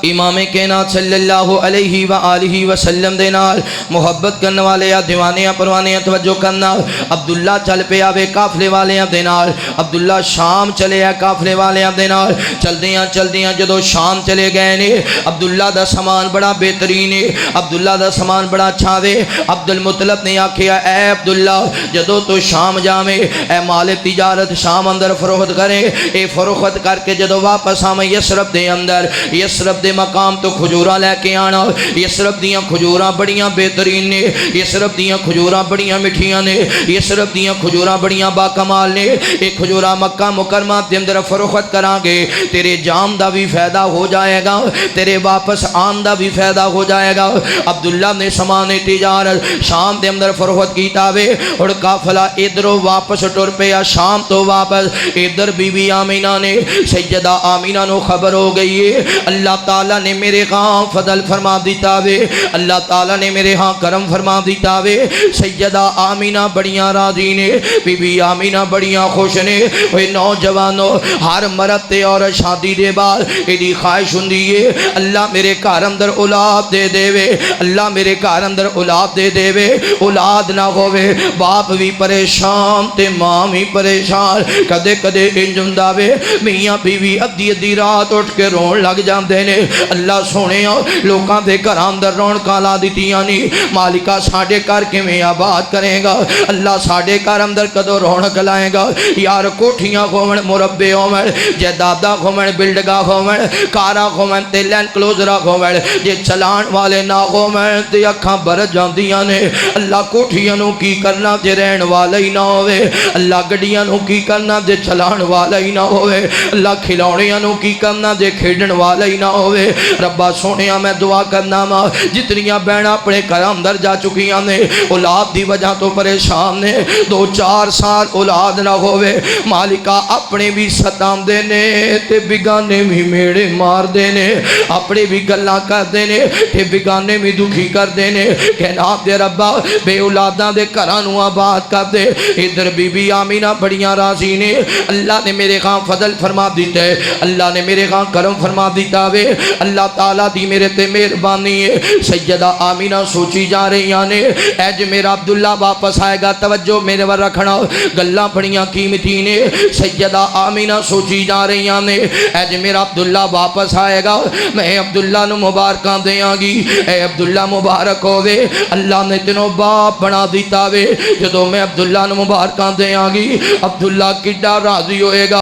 [SPEAKER 1] امام کائنات صلی اللہ علیہ وآلہ وسلم دے نال محبت کرنے والے دیوانیاں پروانیاں توجہ کرنا عبداللہ چل پہ آوے قافلے والیاں دے نال عبداللہ شام چلے آ قافلے والیاں دے نال چلدیاں جدو شام چلے گئے نے عبداللہ دا سامان بڑا بہترین ہے عبداللہ دا سامان بڑا اچھا وے عبد المطلب نے آکھیا اے عبداللہ جدو تو شام جاویں اے مال تجارت شام اندر فروخت کرے اے فروخت کر کے جدو واپس آویں یسرب دے اندر یسرب دے مقام تو کھجورہ لے کے آنا یسرب دیاں کھجورہ بڑیاں بہترین نے یسرب دیاں کھجورہ بڑیاں مٹھیاں نے یسرب دیاں کھجورہ بڑیاں باکمال نے ایک کھجورہ مکہ مکرمہ دے اندر فروخت کران گے تیرے جام دا بھی فائدہ ہو جائے گا تیرے واپس آن دا بھی فائدہ ہو جائے گا عبداللہ نے سامان تجارت شام دے اندر فروخت کیتا وے اور قافلہ ادھروں واپس ٹر پیا شام تو واپس ادھر بی بی آمینہ نے سیدہ آمینہ نو خبر ہو گئی ہے اللہ تعالیٰ نے میرے ہاں فضل فرما دیتا وے اللہ تعالیٰ نے میرے ہاں کرم فرما دیتا وے سیدہ آمینہ بڑیاں راضی نے بی بی آمینہ بڑیاں خوش نے وہ نوجوانوں ہر مرد تے اور شادی دے بعد ایڈی خواہش ہوندی ہے اللہ میرے گھر اندر اولاد دے دے وے اللہ میرے گھر اندر اولاد دے دے وے اولاد نہ ہووے باپ بھی پریشان تے ماں بھی پریشان کدے کدے انج ہوندا وے میاں بیوی ادھی رات اٹھ کے رون لگ جاندے نے اللہ سونے لوکاں دے گھر اندر رونقاں لا دتیاں نہیں مالکا ساڈے گھر کیویں آباد کرے گا اللہ ساڈے گھر اندر کدو رونق لائے گا یار کوٹھیاں ہون مربے ہون جائیداداں ہون بلڈنگاں ہون کاراں ہون تے لینڈ کلوزراں ہون جے چلان والے نہ ہون تے اکھاں بھر جاندیاں نے اللہ کوٹھیاں نو کی کرنا جے رہن والا ہی نہ ہوے اللہ گڈیاں نو کی کرنا جے چلان والا ہی نہ ہوے اللہ کھلونیاں نو کی کرنا جے کھیڈن والا ہی نہ ہوے ربا سونیا میں دعا کرنا ماں جتنیاں بہناں اپنے گھر اندر جا چکیاں نے اولاد دی وجہ تو پریشان نے 2-4 سال اولاد نہ ہوئے مالکا اپنے بھی ستام دینے تے بگانے بھی میڑے مار دینے اپنے بھی گلاں کر دینے تے بگانے بھی دکھی کر دینے کہنا دے ربا بے اولاداں دے کرانو آباد کر دے ادھر بی بی آمینہ بڑیاں راضی نے اللہ نے میرے خاں فضل فرما دیتے اللہ نے میرے خاں کرم فرما دیتا وے اللہ تعالیٰ دی میرے تے مہربانی ہے سیدہ آمینہ سوچی جا رہی نے اج میرا عبداللہ واپس آئے گا توجہ میرے ور رکھنا گلاں بڑیاں قیمتی نے سیدہ آمینہ سوچی جا رہی نے اج میرا عبداللہ واپس آئے گا میں عبداللہ نو مبارکاں دیاں گی اے عبداللہ مبارک ہوئے اللہ نے تینوں باپ بنا دیتا وے جدو میں عبداللہ نو مبارکاں دیاں گی عبداللہ کڈا راضی ہوئے گا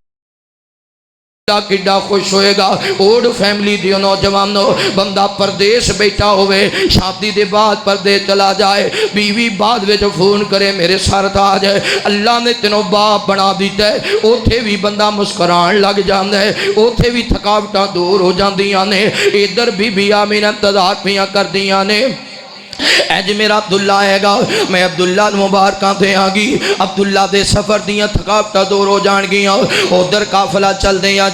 [SPEAKER 1] کڈا خوش ہوئے گا اوڑ فیملی دیو نوجوانو بندہ پردیس بیٹھا ہوئے شادی دے بعد پردیس چلا جائے بیوی بعد وچ فون کرے میرے سر تاج ہے اللہ نے تینوں باپ بنا دیتا ہے اوتھے بھی بندہ مسکران لگ جاندا ہے اوتھے بھی تھکاوٹاں دور ہو جاندیاں نے ادھر بی آمینہ انتظار پیاں کردیاں نے اج میرا عبداللہ آئے گا میں عبداللہ مبارکاں دے آگی عبداللہ دے سفر دیاں تھکاوٹا دور ہو جان گیاں ادھر قافلہ چل دیاں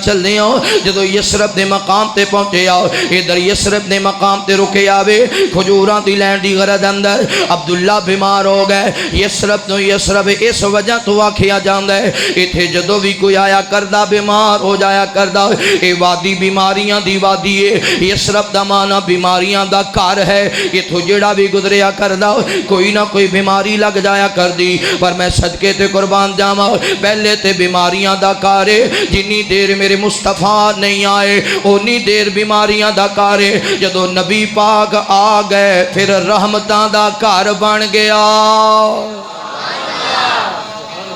[SPEAKER 1] جدو یسرب دے مقام تے پہنچے آؤ ادھر یسرب دے مقام تے رکے آوے کھجوراں دی لین دی غرض اندر عبداللہ بیمار ہو گئے یسرب اس وجہ تو آکھیا جاندا ہے ایتھے جدو بھی کوئی آیا کردہ بیمار ہو جایا کردہ اے وادی بیماریاں دی وادی ہے یسرب دا مانا بیماریاں دا کار ہے یہ تو جڑا بھی گزریا کردہ کوئی نہ کوئی بیماری لگ جایا کر دی پر میں صدقے تے قربان جاما پہلے تے بیماریاں دا کارے جنی دیر میرے مصطفیٰ نہیں آئے انہی دیر بیماریاں دا کارے جدو نبی پاک آ گئے پھر رحمتاں دا کار بن گیا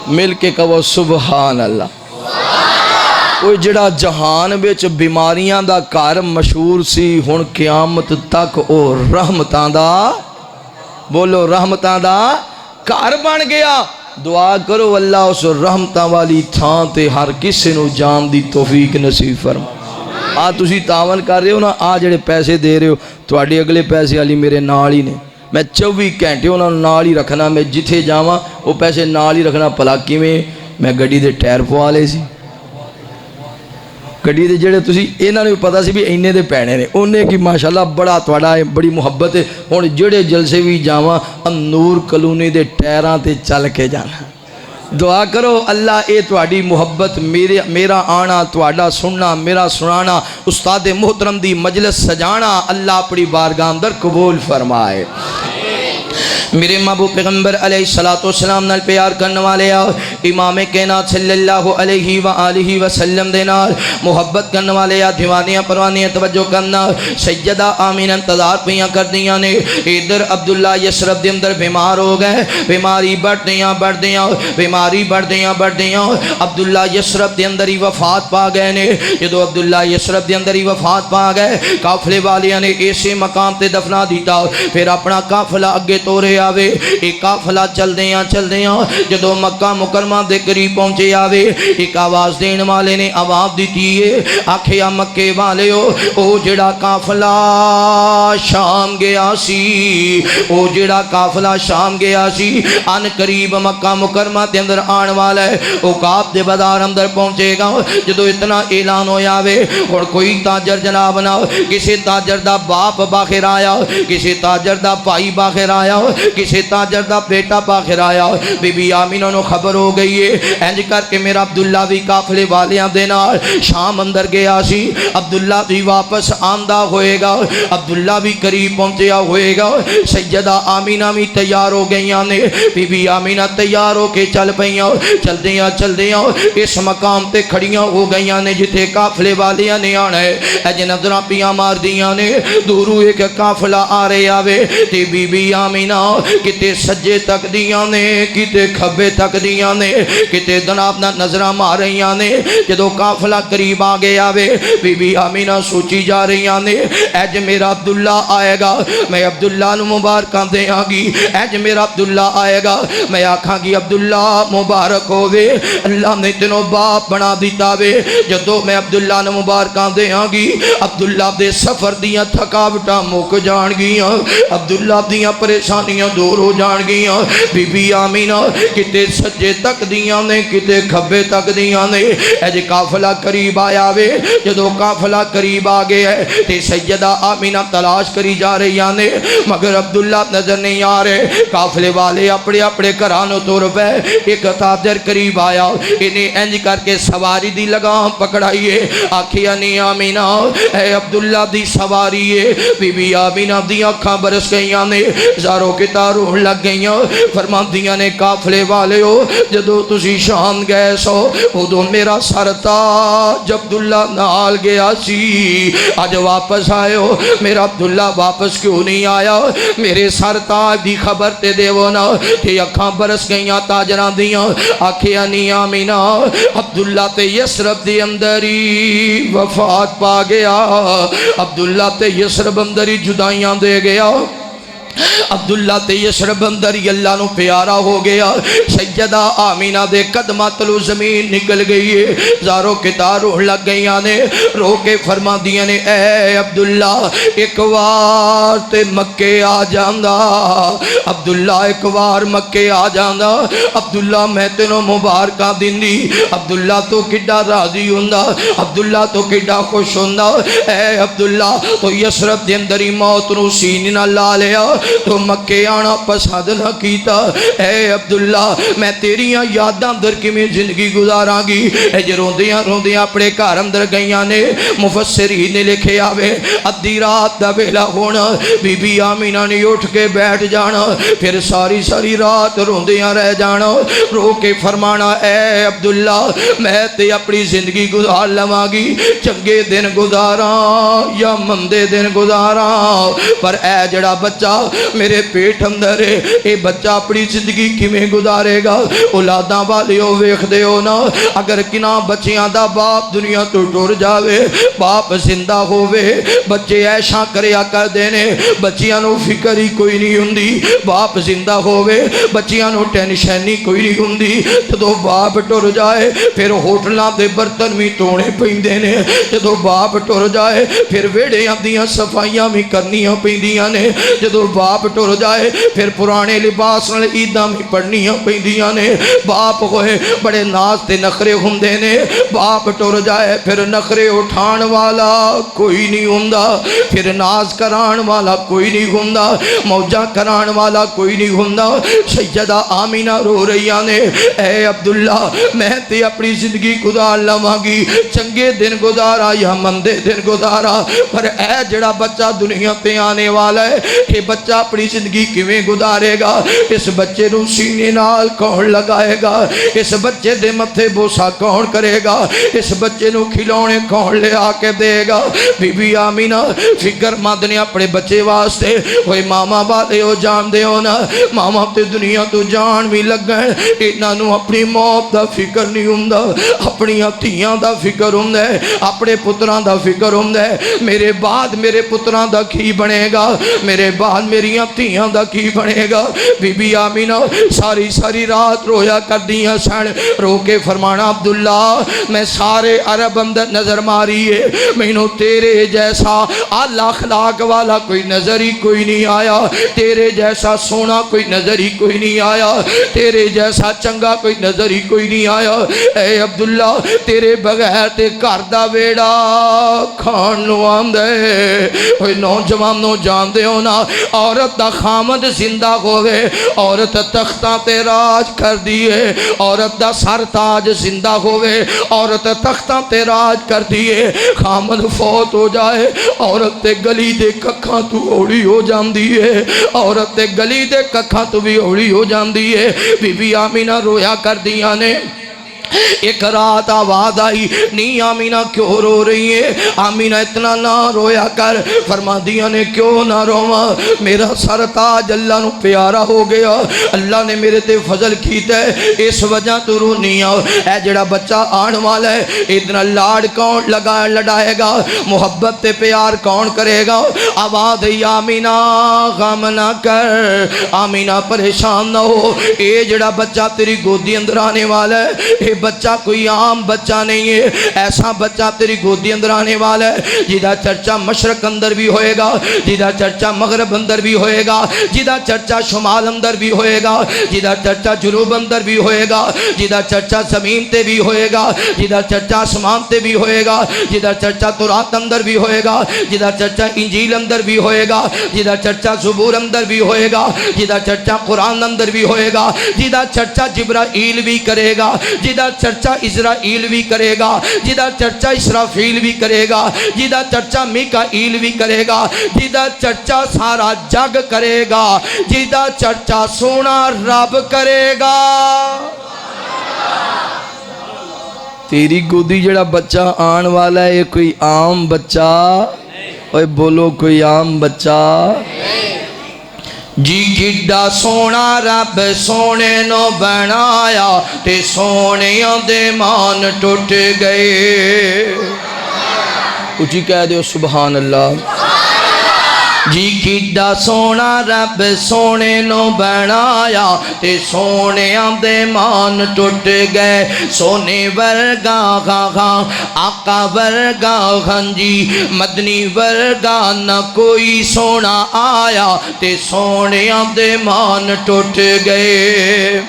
[SPEAKER 1] مل کے کہو سبحان اللہ کوئی جڑا جہان بچ بیماریاں دا کار مشہور سی ہن قیامت تک او رحمتاں دا بولو رحمتاں دا کار بن گیا دعا کرو اللہ اس رحمتاں والی تھاں تے ہر کسی نو جان دی توفیق نصیب فرما تسی تعاون کر رہے ہو نا جڑے پیسے دے رہے ہو تواڈے اگلے پیسے والی میرے نال ہی نے میں 24 گھنٹے انہاں نوں نال ہی رکھنا میں جتھے جاواں وہ پیسے نال ہی رکھنا بھلا کیویں میں گڈی دے ٹائر پوا لے سی گڈی دے جڑے تسی انہاں نوں پتہ سی بھی اینے دے پینے نے اونے کی ماشاءاللہ بڑا تواڈا بڑی محبت ہے ہن جڑے جلسے بھی جاواں نور کلونی دے ٹائراں تے چل کے جانا دعا کرو اللہ اے تواڈی محبت میرا آنا تواڈا سننا میرا سنانا استاد محترم دی مجلس سجانا اللہ اپنی بارگاہ اندر قبول فرمائے میرے محبوب پیغمبر علیہ السلام نال پیار کرنے والے آؤ امام کائنات صلی اللہ علیہ وآلہ وسلم دے نال محبت کرنے والے آ دیوانیاں پروانیاں توجہ کرنا سیدہ آمینہ انتظار پیاں کر دیاں نے ادھر عبداللہ یسرب دے اندر بیمار ہو گئے بیماری بڑھ دیاں بیماری بڑھ دیاں عبداللہ یسرب دے اندر ہی وفات پا گئے نے جدو عبداللہ یسرب دے اندر ہی وفات پا گئے قافلے والیاں نے ایسے مقام تے دفنا دیتا پھر اپنا قافلہ اگے تورے آوے ایک قافلہ چل دیاں جدو مکہ مکرمہ دے قریب پہنچے آوے ایک آواز دین والے نے آواز دیتی ہے آکھیا مکے والے او جڑا قافلہ شام گیا سی ان قریب مکہ مکرمہ دے اندر آن والا ہے او کعب دے بازار اندر پہنچے گا جدو اتنا اعلان ہویا وے اور کوئی تاجر جناب نہ کسی تاجر دا باپ باخر آیا کسی تاجر دا بھائی باخر آیا کسی تاجر دا بیٹا باخر آیا بی بی آمینہ نو خبر ہو گئی ہے انج کر کے میرا عبداللہ بھی قافلے والیاں دے نال شام اندر گیا سی عبداللہ بھی واپس آندہ ہوئے گا عبداللہ بھی قریب پہنچیا ہوئے گا سیدہ آمینہ بھی تیار ہو گئیاں نے بی بی آمینہ تیار ہو کے چل پئیاں چل دیاں اس مقام تے کھڑیاں ہو گئیاں نے جتے قافلے والیاں نے آنا ہے اج نظراں پیاں مار دیاں نے دورو ایک قافلہ آ رہے آوے تے بی بی آمینہ کتے سجے تک دیاں نے کتے کھبے تک دیاں نے کتے جناب نہ نظرہ ماریاں نے جدو قافلہ قریب آگے آوے بی بی آمینہ سوچی جا رہیاں نے اج میرا عبداللہ آئے گا میں عبداللہ نو مبارکاں دے آگی اج میرا عبداللہ آئے گا میں آکھاں گی عبداللہ مبارک ہوئے اللہ نے تینوں باپ بنا دیتا وے جدو میں عبداللہ نو مبارکاں دے آگی عبداللہ دے سفر دیاں تھکاوٹاں مک جان گیاں عبداللہ دیاں پریشانیاں پریشانیاں دور ہو جان گیاں بی بی آمینہ کتے سجے تک دیاں نے کتے کھبے تک دیاں نے اے جے قافلہ قریب آیا وے جدو قافلہ قریب آگے ہے تے سیدہ آمینہ تلاش کری جا رہی آنے مگر عبداللہ نظر نہیں آ رہے قافلے والے اپنے اپنے گھرانوں تو روپے ایک تاجر قریب آیا انہیں انج کر کے سواری دی لگام پکڑائیے آکھیا نہیں آمینہ اے عبداللہ دی سواری ہے بی بی آمینہ دی آنکھاں برس گئیاں نے زاروں کی تاروح لگ گئیاں فرمان دیاں نے قافلے والے ہو جدو تسی شام گئے سو ادو میرا سرتاج عبداللہ نال گیا سی آج واپس آئے ہو میرا عبداللہ واپس کیوں نہیں آیا میرے سرتاج دی خبر تے دے وہ نا کہ اکھاں برس گئیاں تاجران دیاں آکھیا نہیں آمینہ عبداللہ تے یسرب دی اندری وفات پا گیا عبداللہ تے یسرب اندری جدائیاں دے گیا عبداللہ تے یسرب اندری اللہ نو پیارا ہو گیا سیدہ آمینہ دے قدمہ تلو زمین نکل گئی ہے زاروں کے تاروح لگ گئیاں نے رو کے فرما دیا نے اے عبداللہ ایک وار تے مکے آ جاندہ عبداللہ ایک وار مکے آ جاندہ عبداللہ میں تینوں مبارکہ دن دی عبداللہ تو کڈا راضی ہوندہ عبداللہ تو کڈا خوش ہوندہ اے عبداللہ تو یسرب دے اندری موت نو سینی نہ لا لیا تو مکے آنا پسند نہ کیتا اے عبداللہ میں تیریاں یاداں در کی میں زندگی گزاراں گی اے جے روندیاں روندیاں اپنے کار اندر گئیاں نے مفسرین نے لکھے آوے ادھی رات دا ویلا ہونا بی بی آمینہ نے اٹھ کے بیٹھ جانا پھر ساری ساری رات روندیاں رہ جانا رو کے فرمانا اے عبداللہ میں تے اپنی زندگی گزار لواں گی چنگے دن گزاراں یا مندے دن گزاراں پر اے جڑا بچہ میرے پیٹ اندر ہے اے بچہ اپنی زندگی کی میں گزارے گا اولاداں والے ہو ویخ دے ہو نا اگر کنا بچیاں دا باپ دنیا تو ٹور جاوے باپ زندہ ہووے بچے ایشاں کریا کر دینے بچیاں نو فکر ہی کوئی نہیں ہوندی باپ زندہ ہووے بچیاں نو ٹینشن ہی کوئی نہیں ہوندی جدو باپ ٹور جائے پھر ہوٹلاں دے برتن بھی توڑے پہن دینے جدو باپ ٹور جائے پھر ویڑیاں دیاں صفائیاں بھی کرنیاں پہن دیاں نے جدو باپ ٹور جائے پھر پرانے لباس نال عیداں بھی پڑھنیاں پیندیاں نے باپ ہوئے بڑے ناز تے نخرے ہوندے نے باپ ٹور جائے پھر نخرے اٹھان والا کوئی نہیں ہوندا پھر ناز کران والا کوئی نہیں ہوندا موجہ کران والا کوئی نہیں ہوندا سیدہ آمینہ رو رہیاں نے اے عبداللہ میں تے اپنی زندگی گزار لواں گی چنگے دن گزارا یا مندے دن گزارا پر اے جڑا بچہ دنیا تے آنے والا ہے کہ بچہ اپنی زندگی کیویں گزارے گا اس بچے نو سینے نال کون لگائے گا اس بچے دے متھے بوسا کون کرے گا اس بچے نو کھلونے کون لے آ کے دے گا بی بی آمینہ فکر مند نے اپنے بچے واسطے ہوئے ماما والے ہو جان دے ہو نا ماما تے دنیا تو جان بھی لگ گئے انہاں نو اپنی موت دا فکر نہیں ہوندا اپنی دھیاں دا فکر ہوندا ہے اپنے پتراں دا فکر ہوندا ہے میرے بعد میرے پتراں دا کی بنے گا میرے بعد میریاں دھیاں دا کی بنے گا بی بی آمینہ ساری ساری رات رویا کر دیاں سن رو کے فرمانا عبداللہ میں سارے عرب اندر نظر ماری ہے مینوں تیرے جیسا اعلی اخلاق والا کوئی نظر ہی کوئی نہیں آیا تیرے جیسا سونا کوئی نظر ہی کوئی نہیں آیا تیرے جیسا چنگا کوئی نظر ہی کوئی نہیں آیا اے عبداللہ تیرے بغیر تے گھر دا ویڑا کھان نو آندے اوے نوجوانوں جان دے ہو نا عورت دا خامد زندہ ہوئے عورت تختاں تے راج کر دیئے عورت دا سر تاج زندہ ہوئے عورت تختاں تے راج کر دیئے خامد فوت ہو جائے عورت تے گلی دے ککھاں تو اوڑی ہو جان دیئے عورت تے گلی دے ککھاں تو بھی اوڑی ہو جان دیئے بی بی آمینہ رویا کر دیاں نے ایک رات آواز آئی نہیں آمینہ کیوں رو رہی ہے آمینہ اتنا نہ رویا کر فرما دیا نے کیوں نہ رواں میرا سر تاج اللہ نو پیارا ہو گیا اللہ نے میرے تے فضل کیتا ہے اس وجہ تو رو نہیں آؤ اے جڑا بچہ آن والا ہے اتنا لاڑ کون لڑائے گا محبت تے پیار کون کرے گا آواز آمینہ غم نہ کر، آمینہ پریشان نہ ہو، اے جڑا بچہ تیری گودی اندر آنے والا ہے اے بچہ کوئی عام بچہ نہیں ہے، ایسا بچہ تیری گودی اندر آنے والا ہے جیدہ چرچہ مشرق اندر بھی ہوئے گا، جیدہ چرچہ مغرب اندر بھی ہوئے گا، جیدہ چرچہ شمال اندر بھی ہوئے گا، جیدہ چرچہ جنوب اندر بھی ہوئے گا، جیدہ چرچہ زمین تے بھی ہوئے گا، جیدہ چرچہ آسمان تے بھی ہوئے گا، جیدہ چرچہ تورات اندر بھی ہوئے گا، جیدہ چرچہ انجیل اندر بھی ہوئے گا، جیدہ چرچہ زبور اندر بھی ہوئے گا، جیدہ چرچہ قرآن اندر بھی ہوئے گا، جیدہ چرچہ جبرائیل بھی کرے گا، جیدہ چرچہ اسرائیل بھی کرے گا، جیدہ چرچہ اسرافیل بھی کرے گا، جیدہ چرچہ میکائیل بھی کرے گا، جیدہ چرچہ سارا جگ کرے گا، جیدہ چرچہ سونا رب کرے گا۔ تیری گودی جڑا بچہ آن والا ہے یہ کوئی عام بچہ، اوے بولو کوئی عام بچہ جی جڈا سونا رب سونے نو بنایا تے سونیاں دے مان ٹوٹ گئے، اچھی کہہ دیو سبحان اللہ۔ جی کڈا سونا رب سونے نو بنایا تے سونیاں دے مان ٹوٹ گئے، سونے ورگا غاں آقا ورگا ہنجی مدنی ورگا نہ کوئی سونا آیا تے سونیاں دے مان ٹوٹ گئے۔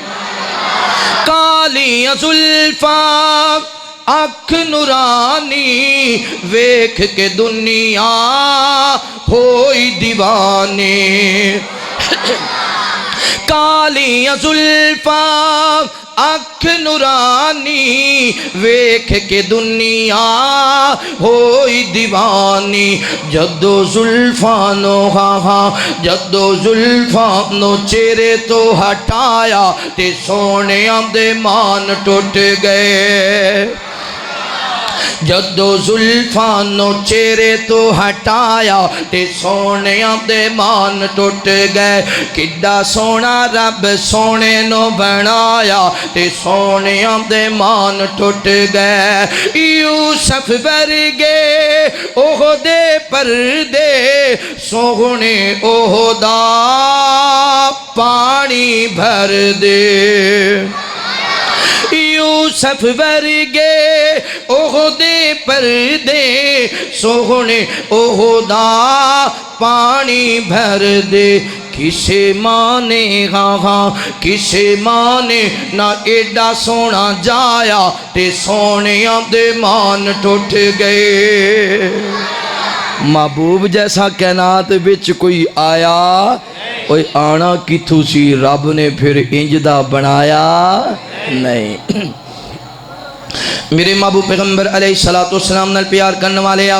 [SPEAKER 1] کالیاں زلفاں اکھ نورانی ویکھ کے دنیا ہوئی دیوانے، کالیاں زلفاں اکھ نورانی ویکھ کے دنیا ہوئی دیوانی، جدو زلفانو ہاں جدو زلفانو چہرے تو ہٹایا تے سونیاں دے مان ٹوٹ گئے، جدو زلفانو چہرے تو ہٹایا تے سونیاں دے مان ٹوٹ گئے، کڈا سونا رب سونے نو بنایا تے سونیاں دے مان ٹوٹ گئے، یوسف ورگے عہدے پردے سوہنے عہدہ پانی بھر دے، یوسف ورگے عہدے پردے سوہنے عہدہ پانی بھر دے، کسے مانے ہاں کسے مانے نہ ایڈا سونا جایا تے سونیاں دے مان ٹوٹ گئے۔ محبوب جیسا کائنات وچ کوئی آیا اوے آنا کتھوں سی، رب نے پھر انجدہ بنایا نہیں۔ میرے محبوب پیغمبر علیہ السلام نال پیار کرنے والے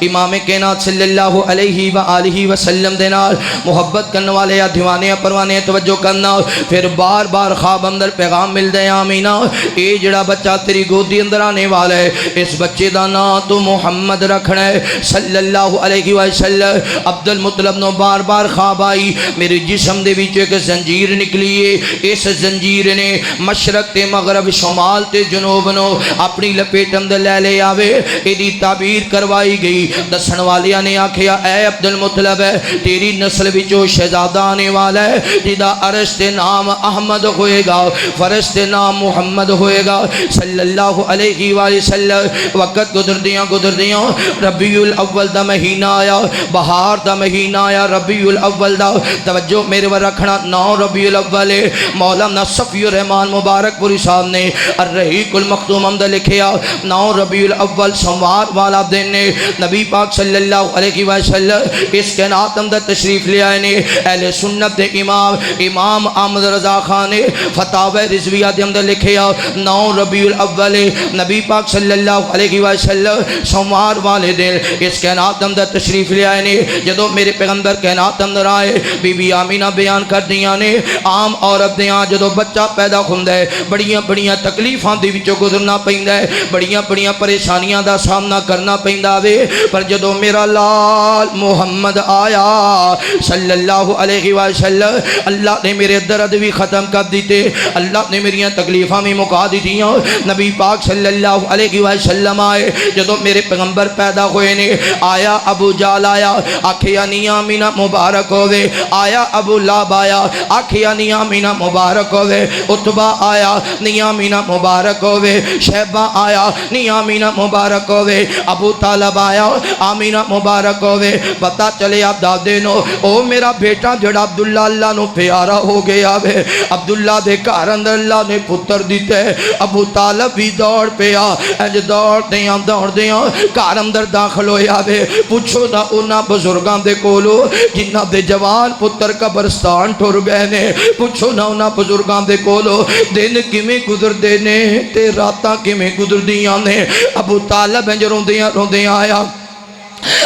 [SPEAKER 1] امام کائنات صلی اللہ علیہ وآلہ وسلم دے نال محبت کرنے والے دیوانے پروانے توجہ کرنا، پھر بار بار خواب اندر پیغام مل دے آمینہ اے جڑا بچہ تیری گودی اندر آنے والا ہے اس بچے دا نام تو محمد رکھنا ہے صلی اللہ علیہ وسلم۔ عبد المطلب نو بار بار خواب آئی، میرے جسم دے وچ ایک زنجیر نکلی ہے، اس زنجیر نے مشرق تے مغرب شمال تے جنوب نو اپنی لپیٹ اندر لے لے آوے، ایدی تعبیر کروائی گئی۔ دسن والیاں نے آکھیا اے عبد المطلب تیری نسل وچوں شہزادہ آنے والا ہے جدا عرش تے نام احمد ہوئے گا، فرش تے نام محمد ہوئے گا صلی اللہ علیہ وآلہ وسلم۔ وقت گزر دیاں ربیع الاول دا مہینہ آیا، بہار دا مہینہ آیا ربیع الاول دا، توجہ میرے ور رکھنا 9 ربیع الاول مولانا صفی الرحمان مبارک پوری صاحب نے الرحیق المختوم اندر لکھیا 9 ربیع الاول سوموار والا دن نے نبی پاک صلی اللہ علیہ وسلم اس کائنات اندر تشریف لے آئے نے۔ اہل سنت دے امام احمد رضا خان نے فتاوی رضویہ دے اندر لکھیا 9 ربیع الاول نبی پاک صلی اللہ علیہ وسلم سوموار والے دن اس کائنات اندر تشریف لے آئے نے۔ جدو میرے پیغمبر کائنات اندر آئے بی بی آمینہ بیان کر دیاں نے عام عورت دیاں جدو بچہ پیدا ہوندا ہے بڑیاں تکلیفاں دے وچوں گزرنا پیندا ہے، ہے بڑیاں بڑیاں پریشانیاں دا سامنا کرنا پیندا وے پر جدو میرا لال محمد آیا صلی اللہ علیہ وسلم اللہ نے میرے درد بھی ختم کر دیتے اللہ نے میری تکلیفاں بھی مکا دیتیاں نبی پاک صلی اللہ علیہ وسلم آئے جدو میرے پیغمبر پیدا ہوئے نے آیا ابو جال آیا آکھیا نی آمینہ مبارک ہوئے آیا ابو لاب آیا آکھیا نی آمینہ مبارک ہوئے عتبہ آیا نی آمینہ مبارک ہوئے شیبہ آیا نی آمینہ مبارک ہوئے ابو طالب آیا آمینہ مبارک ہوئے پتہ چلے آپ دادے نو او میرا بیٹا جڑا عبداللہ اللہ نو پیارا ہو گیا وے عبداللہ دے گھر اندر اللہ نے پتر دیتے ابو طالب بھی دوڑ پیا اج دوڑ دیاں گھر اندر داخل ہویا وے پوچھو نہ انہاں بزرگاں دے کولو جنہ دے جوان پتر قبرستان ٹر گئے نے پوچھو نہ انہاں بزرگاں دے کولو دن کیویں گزر دے نے تے راتاں کیویں گزر دیاں نے ابو طالب انج روندیاں آیا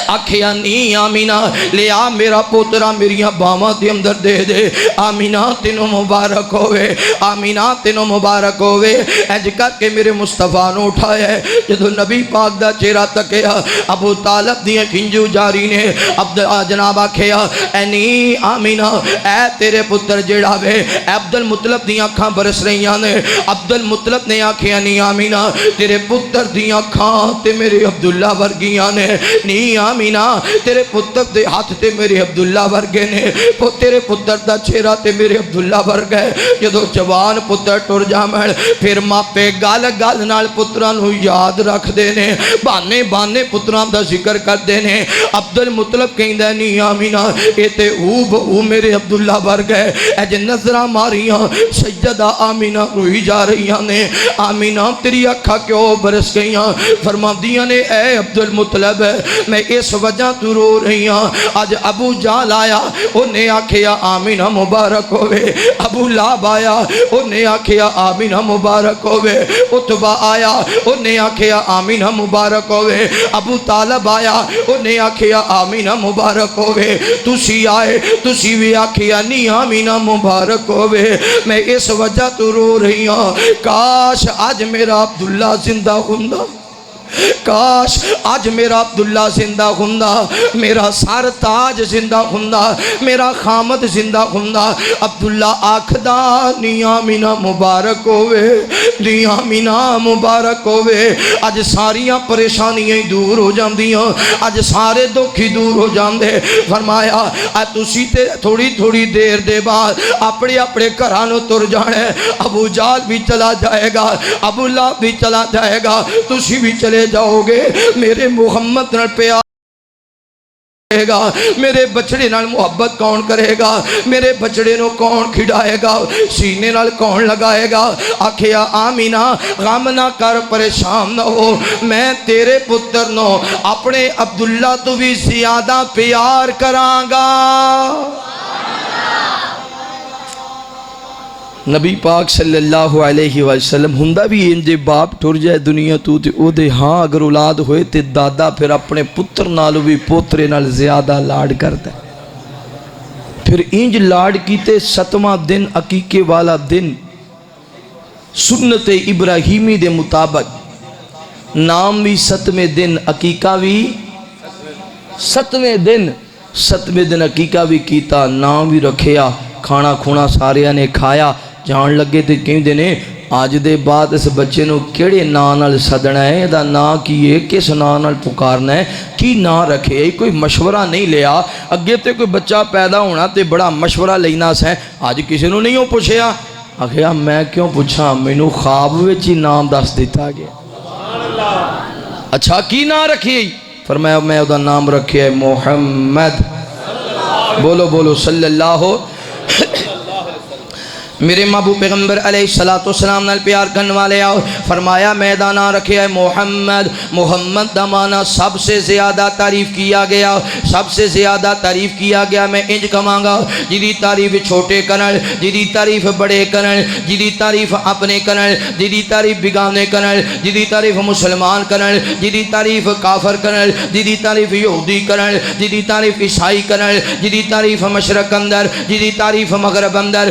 [SPEAKER 1] آکھیا نی آمینہ لے آ میرا پوترا میریاں باواں دے اندر دے دے آمینہ تینوں مبارک ہوئے آمینہ تینوں مبارک ہوئے انج کر کے میرے مصطفیٰ نو اٹھایا ہے جدو نبی پاک دا چہرہ تکیا ابو طالب دیاں کنجو جاری نے جناب آکھیا اے نی آمینہ اے تیرے پتر جڑا وے عبد المطلب دیاں اکھاں برس رہیاں نے عبد المطلب نے آکھیا نی آمینہ تیرے پتر دیاں اکھاں تے میرے عبداللہ ورگیاں نے نی آمینہ تیرے پتر دے ہاتھ تے میرے عبداللہ ورگے نے تیرے پتر دا چہرہ تے میرے عبداللہ ورگے جدو جوان پتر ٹر جامن پھر ماپے گال گال نال پتران ہو یاد رکھ دینے بانے بانے پتران دا ذکر کر دینے عبد المطلب کہیں دے نی آمینہ اے تے او میرے عبداللہ ورگے اج نظرہ ماریاں سجدہ آمینہ روئی جا رہیاں نے آمینہ تیری اکھا کیوں برس گئیاں فرما دیاں نے اے عبد المطلب میں اس وجہ تو رو رہی ہاں آج ابو جال آیا انہیں آکھیا آمینہ مبارک ہوئے ابو لاب آیا انہیں آکھیا آمینہ مبارک ہوئے عتبہ آیا انہیں آکھیا آمینہ مبارک ہوئے ابو طالب آیا انہیں آکھیا آمینہ مبارک ہوئے تسی آئے تسی بھی آکھیا نی آمینہ مبارک ہوئے میں اس وجہ تو رو رہی ہاں کاش آج میرا عبداللہ زندہ ہوندہ کاش آج میرا عبداللہ زندہ ہوندہ میرا سر تاج زندہ ہوندہ میرا خامد زندہ ہوندہ عبداللہ آکھدا نی آمینہ مبارک ہوئے نی آمینہ مبارک ہوئے آج ساریاں پریشانیاں دور ہو جاندیاں آج سارے دکھی دور ہو جاندے فرمایا آج تسی تے تھوڑی تھوڑی دیر دے بعد اپنے اپنے گھرانوں تر جانے ابو جال بھی چلا جائے گا ابو لہب بھی چلا جائے گا تسی بھی چلے جاؤ گے میرے محمد نال پیار کرے گا میرے بچڑے نال محبت کون کرے گا میرے بچڑے نو کون کھڑائے گا سینے نال کون لگائے گا آکھیا آمینہ غم نہ کر پریشان نہ ہو میں تیرے پتر نو اپنے عبداللہ تو بھی زیادہ پیار کران گا نبی پاک صلی اللہ علیہ وسلم ہندہ بھی انجے باپ ٹھر جائے دنیا تو تے او دے ہاں اگر اولاد ہوئے تے دادا پھر اپنے پتر نالو بھی پوترے نال زیادہ لاڈ کرتا ہے پھر انج لاڈ کیتے 7واں دن عقیقے والا دن سنت ابراہیمی دے مطابق نام بھی 7ویں دن عقیقہ بھی 7ویں دن عقیقہ بھی کیتا نام بھی رکھیا کھانا کھونا سارے نے کھایا جان لگے تے کہیں دینے آج دے بعد اس بچے نو کیڑے نام نال سدنا ہے دا نام کی ہے کس نام نال پکارنا ہے کی نام رکھے کوئی مشورہ نہیں لیا اگے تے کوئی بچہ پیدا ہونا تے بڑا مشورہ لینا سیں آج کسی نو نہیں ہو پوچھیا آخیا میں کیوں پوچھا مینوں خواب وچ ہی نام دس دیتا گیا اچھا کی نام رکھی فرمایا میں دا نام رکھے محمد بولو بولو صلی اللہ میرے محبوب پیغمبر علیہ السلام نال پیار کرنے والے آؤ فرمایا میدانہ رکھے ہے محمد محمد دا معنی سب سے زیادہ تعریف کیا گیا سب سے زیادہ تعریف کیا گیا میں انج کہاں گا جدی تعریف چھوٹے کرن جدی تعریف بڑے کرن جدی تعریف اپنے کرن جدی تعریف بگانے کرن جدی تعریف مسلمان کرن جدی تعریف کافر کرن جدی تعریف یہودی کرن جدی تعریف عیسائی کرن جدی تعریف مشرق اندر جدی تعریف مغرب اندر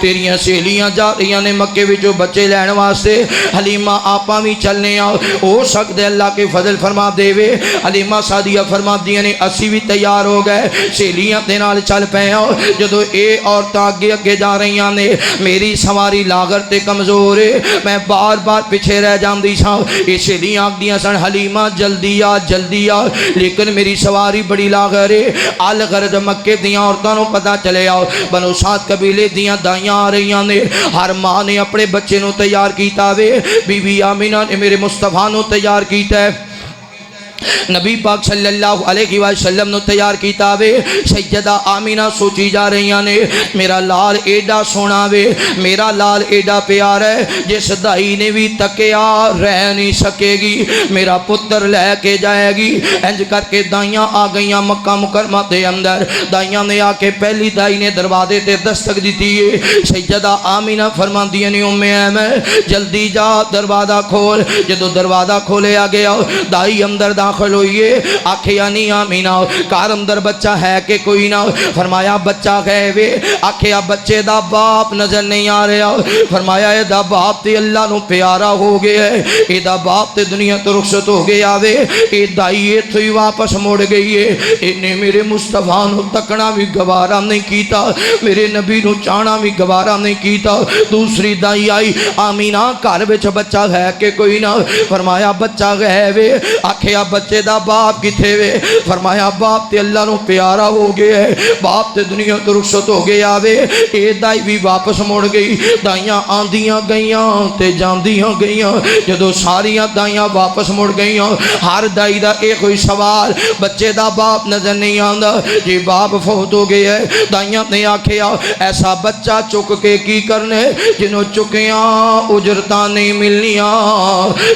[SPEAKER 1] تیریاں سہیلیاں جا رہی نے مکے وچوں بچے لین واسطے، حلیمہ آپاں بھی چلنے آ، ہو سکتا ہے اللہ کے فضل فرما دے وے۔ حلیمہ سعدیہ فرما دیاں نے اسی بھی تیار ہو گئے، سہیلیاں دے نال چل پے آ۔ جدو اے عورتاں اگے اگے جا رہی نے، میری سواری لاغر تے کمزور ہے، میں بار بار پیچھے رہ جاندی ساں۔ اے سہیلیاں آکھدیاں سن حلیمہ جلدی آ جلدی آ، لیکن میری سواری بڑی لاغر ہے۔ الغرض مکے دیاں عورتاں نو پتہ چلے آ بنو سعد قبیلے دیاں دائیاں آ رہی نے۔ ہر ماں نے اپنے بچے نو تیار کیتا وے، بی بی آمینہ نے میرے مصطفیٰ نو تیار کیتا ہے، نبی پاک صلی اللہ علیہ وسلم نو تیار کیتا وے۔ سیدہ آمینہ سوچی جا رہی نے، میرا لال ایڈا سونا وے، میرا لال ایڈا پیار ہے، جس دائی نے بھی تکیا رہ نہیں سکے گی، میرا پتر لے کے جائے گی۔ انج کر کے دائیاں آ گئیاں مکہ مکرمہ دے اندر۔ دائیاں نے آ کے پہلی دائی نے دروازے تے دستک دیتی ہے۔ سیدہ آمینہ فرماندی نے ام ایمن جلدی جا دروازہ کھول۔ جدو دروازہ کھولیا گیا دائی اندر داخل ہوئیے، آکھیا نہیں آمینہ کار اندر بچہ ہے کہ کوئی نہ؟ فرمایا بچہ گئے وے۔ آکھیا بچے دا باپ نظر نہیں آ رہا۔ فرمایا اے دا باپ تے اللہ نو پیارا ہو گیا ہے، اے دا باپ تے دنیا تو رخصت ہو گیا وے۔ اے دائی ایتھوں ہی واپس مڑ گئی ہے، انہیں میرے مصطفیٰ نو تکنا بھی گوارا نہیں کیتا، میرے نبی نو چانا بھی گوارا نہیں کیتا۔ دوسری دائی آئی، آمینہ کار وچ بچہ ہے کہ کوئی نہ؟ فرمایا بچہ گئے وے۔ آکھیا بچے دا باپ کتھے وے؟ فرمایا باپ تے اللہ نو پیارا ہو گیا ہے، باپ تے دنیا تو رخصت ہو گیا وے۔ اے دائی بھی واپس مڑ گئی۔ دائیاں آندیاں گئیاں تے جاندیاں گئیاں۔ جدو ساریاں دائیاں واپس مڑ گئیاں، ہر دائی دا ایک ہوئی سوال، بچے دا باپ نظر نہیں آندا جی باپ فوت ہو گیا ہے۔ دائیاں نے آکھیا ایسا بچہ چک کے کی کرنے، جنہوں چکیاں اجرتاں نہیں ملنیاں،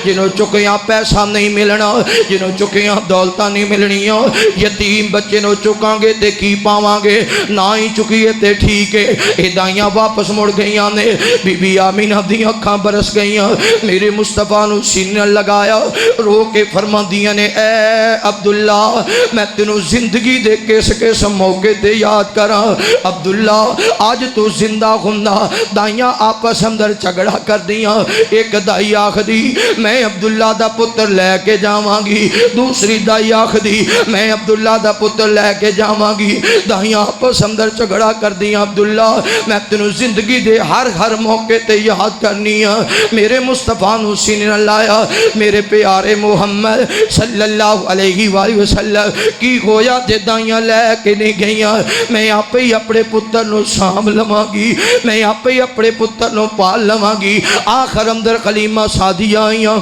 [SPEAKER 1] جنہوں چکیاں پیسہ نہیں ملنا، جنہوں چکیاں دولتاں نہیں ملنیاں۔ یتیم بچے نو چکاں گے تے کی پاواں گے، نہ ہی چکیے تے ٹھیک ہے۔ ہدایاں واپس مڑ گئیاں نے، بی بی آمینہ دی اکھاں برس گئیاں۔ میرے مصطفیٰ نو سینے لگایا، رو کے فرما دیا نے اے عبداللہ میں تینوں زندگی دے کس موقع تے یاد کراں۔ عبداللہ آج تو زندہ ہوندا۔ دائیاں آپس اندر جھگڑا کر دیاں۔ ایک دائی آخدی میں عبداللہ دا پتر لے کے جاواں گی، دوسری دائی آخدی میں عبداللہ دا پتر لے کے جاواں گی۔ دائیاں آپس اندر جھگڑا کر دیاں۔ عبداللہ میں تینوں زندگی دے ہر موقع تے یاد کرنی ہے۔ میرے مصطفیٰ نو سینے لایا، میرے پیارے محمد صلی اللہ علیہ وآلہ وسلم کی ہویا تے دائیاں لے کے نہیں گئیاں۔ میں آپ ہی اپنے پتر نو سام لواں گی، میں آپ ہی اپنے پتر نو پال لواں گی۔ آخر اندر حلیمہ سعدیہ آئیاں۔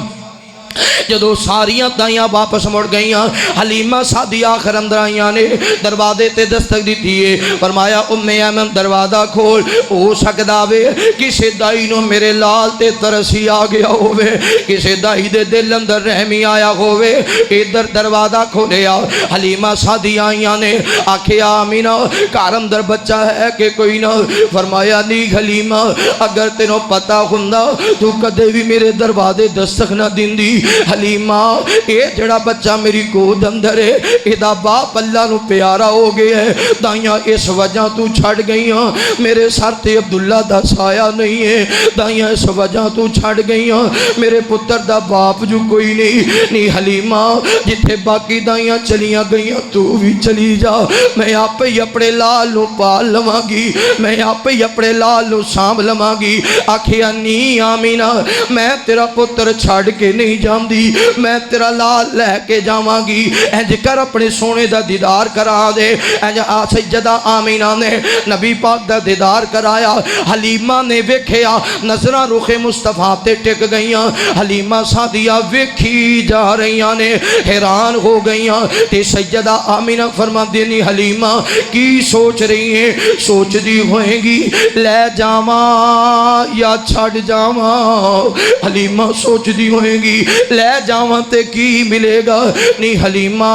[SPEAKER 1] جدو ساریاں دائیاں واپس مڑ گئیاں، حلیمہ سعدیہ آخر اندر آئیاں نے دروازے تے دستک دیتی ہے۔ فرمایا ام ایمن دروازہ کھول، ہو سکدا وے کسے دائی نو میرے لال تے ترسی آ گیا ہوئے، کسے دائی دے دل اندر رحمی آیا ہوئے، ادھر دروازہ کھولیا۔ حلیمہ سعدیہ آئیاں نے آکھیا آمینہ کار اندر بچہ ہے کہ کوئی نہ؟ فرمایا نہیں حلیمہ اگر تینوں پتہ ہوندا تو کدے بھی میرے دروازے دستک نہ دیندی۔ حلیمہ اے جڑا بچہ میری گود اندر ہے، ایدہ باپ اللہ نو پیارا ہو گیا ہے، دائیاں اس وجہ تو چھڑ گئیاں، میرے سر تے عبداللہ دا سایہ نہیں ہے، دائیاں اس وجہ تو چھڑ گئیاں، میرے پتر دا باپ جو کوئی نہیں۔ حلیمہ جتھے باقی دائیاں چلیاں گئیاں تو بھی چلی جا، میں آپ ہی اپنے لال نو پال لواں گی، میں آپ ہی اپنے لال نو سام لواں گی۔ آکھیا نہیں آمینہ میں تیرا پتر چھڑ کے نہیں جاندی، میں تیرا لال لے کے جاواں گی۔ انج کر اپنے سونے دا دیدار کرا دے۔ انج سیدہ آمینہ نے نبی پاک دا دیدار کرایا۔ حلیمہ نے ویکھیا نظرہ رخ مصطفیٰ تے ٹک گئیاں۔ حلیمہ سعدیہ ویکھی جا رہیاں نے حیران ہو گئیاں۔ تے سیدہ آمینہ فرما دینی حلیمہ کی سوچ رہی ہیں؟ سوچ دی ہوئیں گی لے جاواں یا چھڑ جاواں۔ حلیمہ سوچ دی ہوئیں گی لے جاواں تے کی ملے گا؟ نہیں حلیمہ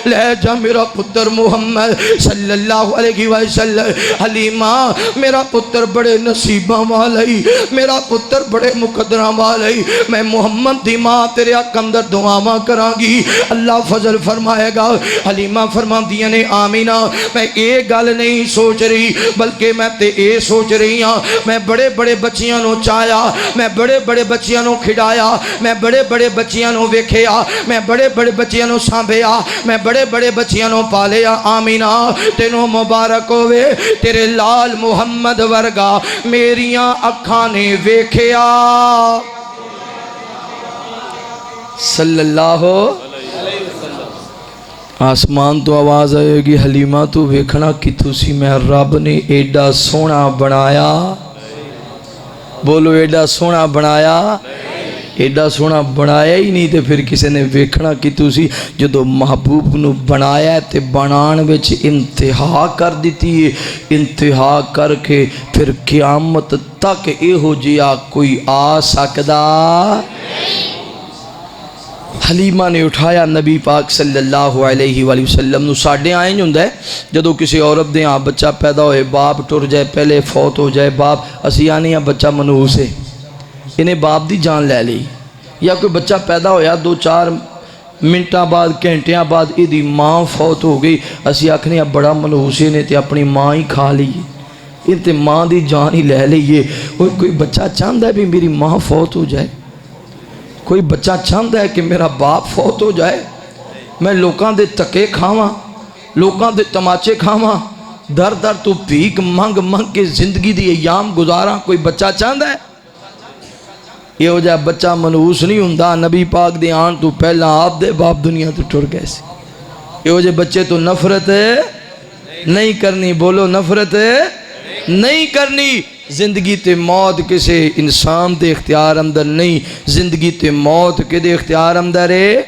[SPEAKER 1] لے جا میرا پتر محمد صلی اللہ علیہ وسلم۔ حلیمہ میرا پتر بڑے نصیباں والی، میرا پتر بڑے مقدراں والی، میں محمد دی ماں تیرے حق اندر دعاواں کراں گی، اللہ فضل فرمائے گا۔ حلیمہ فرماندیاں نے آمینہ میں ایک گل نہیں سوچ رہی بلکہ میں تے اے سوچ رہی ہاں، میں بڑے بڑے بچیاں نو چایا، میں بڑے بڑے بچیاں نو کھڑایا، میں بڑے بڑے بچیاں نو ویکھیا، میں بڑے بڑے بچیاں نو سانبھیا، میں بڑے بڑے بچیاں نو پالیا۔ آمینہ تینوں مبارک ہوئے تیرے لال محمد ورگا میریاں اکھاں نے ویکھیا صلی اللہ۔ آسمان تو آواز آئے گی حلیمہ تو ویکھنا کتھوں سی؟ میں رب نے ایڈا سونا بنایا، بولو ایڈا سونا بنایا، ایڈا سونا بنایا ہی نہیں تے پھر کسی نے ویکھنا کتھوں سی؟ جدو محبوب نو بنایا تے بنان وچ انتہا کر دیتی ہے، انتہا کر کے پھر قیامت تک ایہو جیا کوئی آ سکدا۔ حلیمہ نے اٹھایا نبی پاک صلی اللہ علیہ وآلہ وسلم نو۔ ساڑھے آئیں جو ہے جدو کسی عورت دے ہاں بچہ پیدا ہوئے، باپ ٹر جائے، پہلے فوت ہو جائے باپ، اسی آنے ہاں بچہ منحوس ہے، انہیں باپ دی جان لے لی، یا کوئی بچہ پیدا ہویا 2-4 منٹاں بعد گھنٹیاں بعد ایدی ماں فوت ہو گئی، اسی آکھنے اب بڑا منحوس ہے نے تے اپنی ماں ہی کھا لی، ان تے ماں دی جان ہی لے لئیے۔ کوئی بچہ چاہتا ہے بھی میری ماں فوت ہو جائے؟ کوئی بچہ چاہتا ہے کہ میرا باپ فوت ہو جائے؟ میں لوکاں دے تکے کھاواں، لوکاں دے تماچے کھاواں، در در تو بھیک منگ منگ کے زندگی دی ایام گزاراں؟ کوئی بچہ چاہتا ہے؟ یہ ہو جائے بچہ منحوس نہیں ہوندا، نبی پاک دے آن تو پہلا آپ دے باپ دنیا تو ٹر گئے سی۔ یہ ہو جائے بچے تو نفرت نہیں کرنی، بولو نفرت نہیں کرنی۔ زندگی تے موت کسے انسان دے اختیار اندر نہیں، زندگی تے موت کے دے اختیار اندر ہے۔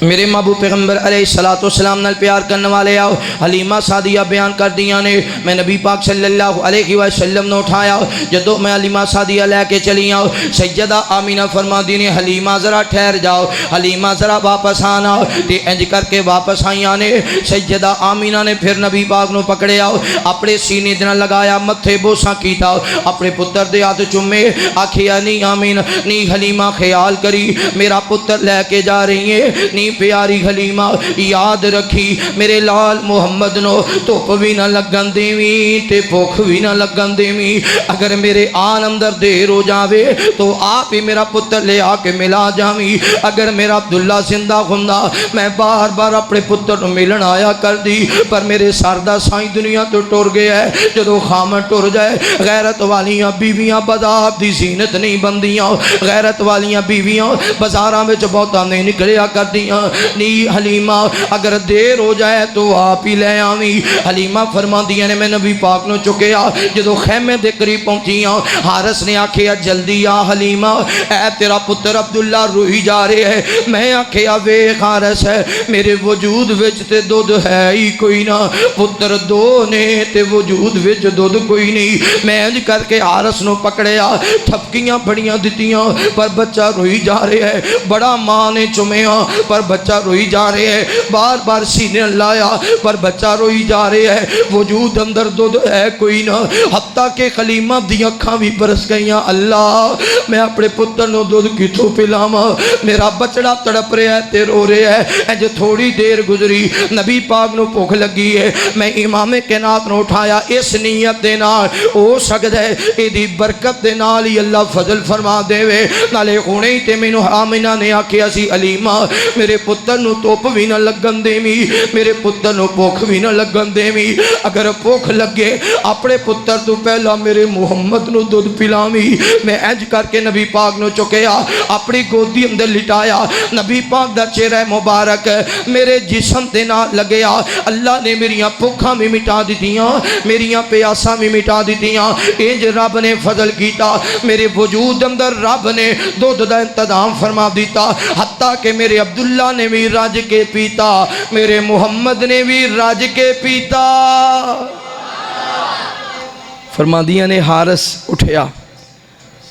[SPEAKER 1] میرے محبوب پیغمبر علیہ السلام نال پیار کرنے والے آؤ، حلیمہ سعدیہ بیان کر دیا نے میں نبی پاک صلی اللہ علیہ وسلم نے اٹھایا، جدو میں حلیمہ سعدیہ لے کے چلی آؤ، سیدہ آمینہ فرما دی نے حلیمہ ذرا ٹھہر جاؤ، حلیمہ ذرا واپس آنا، تے انج کر کے واپس آئیاں نے سیدہ آمینہ نے پھر نبی پاک نو پکڑے آؤ، اپنے سینے دن لگایا، متھے بوساں کیتا، اپنے پتر دے ہاتھ چومے، آکھیا نہیں آمین نہیں حلیمہ خیال کری میرا پتر لے کے جا رہی ہے، نہیں پیاری حلیمہ یاد رکھی میرے لال محمد نو دھوپ بھی نہ لگن دیویں تے بھوک بھی نہ لگن دیویں، اگر میرے آن اندر دیر ہو جاوے تو آپ ہی میرا پتر لے آ کے ملا جاویں، اگر میرا عبداللہ زندہ ہوندا میں بار بار اپنے پتر نو ملن آیا کر دی، پر میرے سردہ سائیں دنیا تو ٹر گیا ہے۔ جدو خامن ٹر جائے غیرت والیاں بیویاں بازار دی زینت نہیں بندیاں، غیرت والیاں بیویاں بازاراں وچ بہتا نہیں نکلیا کر دیاں، نہیں حلیمہ اگر دیر ہو جائے تو آپ ہی لے آویں۔ حلیمہ فرما دیا نے میں نبی پاک نو چکیا، جدو خیمے دے قریب پہنچیاں حارس نے آکھیا جلدی آ حلیمہ اے تیرا پتر عبداللہ روئی جا رہے ہیں، میں آکھیا ویکھ حارس ہے میرے وجود وچ تے دودھ ہے ہی کوئی نہ، پتر دو نے تے وجود وچ دودھ کوئی نہیں، میں انج کر کے حارس نو پکڑیا، تھپکیاں بڑیاں دتیاں پر بچہ روئی جا رہے ہے، بڑا ماں نے چمیاں پر بچہ روئی جا رہے ہے، بار بار سینے لایا پر بچہ روئی جا رہے ہے، وجود اندر دودھ ہے کوئی نہ، حتیٰ کہ حلیمہ دی اکھاں بھی برس گئیاں، اللہ میں اپنے پتر نو دودھ کتوں پلاواں، میرا بچڑا تڑپ رہا ہے تے رو رہا ہے۔ انج تھوڑی دیر گزری، نبی پاک نو بھوک لگی ہے، میں امام کائنات نو اٹھایا اس نیت دے نال ہو سکدا ہے ایدی برکت دے نال ہی اللہ فضل فرما دے وے، نالے ہونے ہی تے مینوں آمینہ نے آکھیا سی حلیمہ میرے پتر نو توپ بھی نہ لگن دیویں، میرے پتر نو بھوک بھی نہ لگن دیویں، اگر بھوک لگے اپنے پتر تو پہلا میرے محمد نو دودھ پلاویں۔ میں انج کر کے نبی پاک نو چکیا، اپنی گودی اندر لٹایا، نبی پاک دا چہرہ مبارک میرے جسم دے نال لگیا، اللہ نے میریاں بھوکاں بھی مٹا دتیاں، میریاں پیاساں بھی مٹا دتیاں، انج رب نے فضل کیتا، میرے وجود اندر رب نے دودھ دا انتظام فرما دیتا، حتیٰ کہ میرے عبداللہ نے بھی راج کے پیتا، میرے محمد نے بھی راج کے پیتا۔ فرما دیا نے حارس اٹھیا،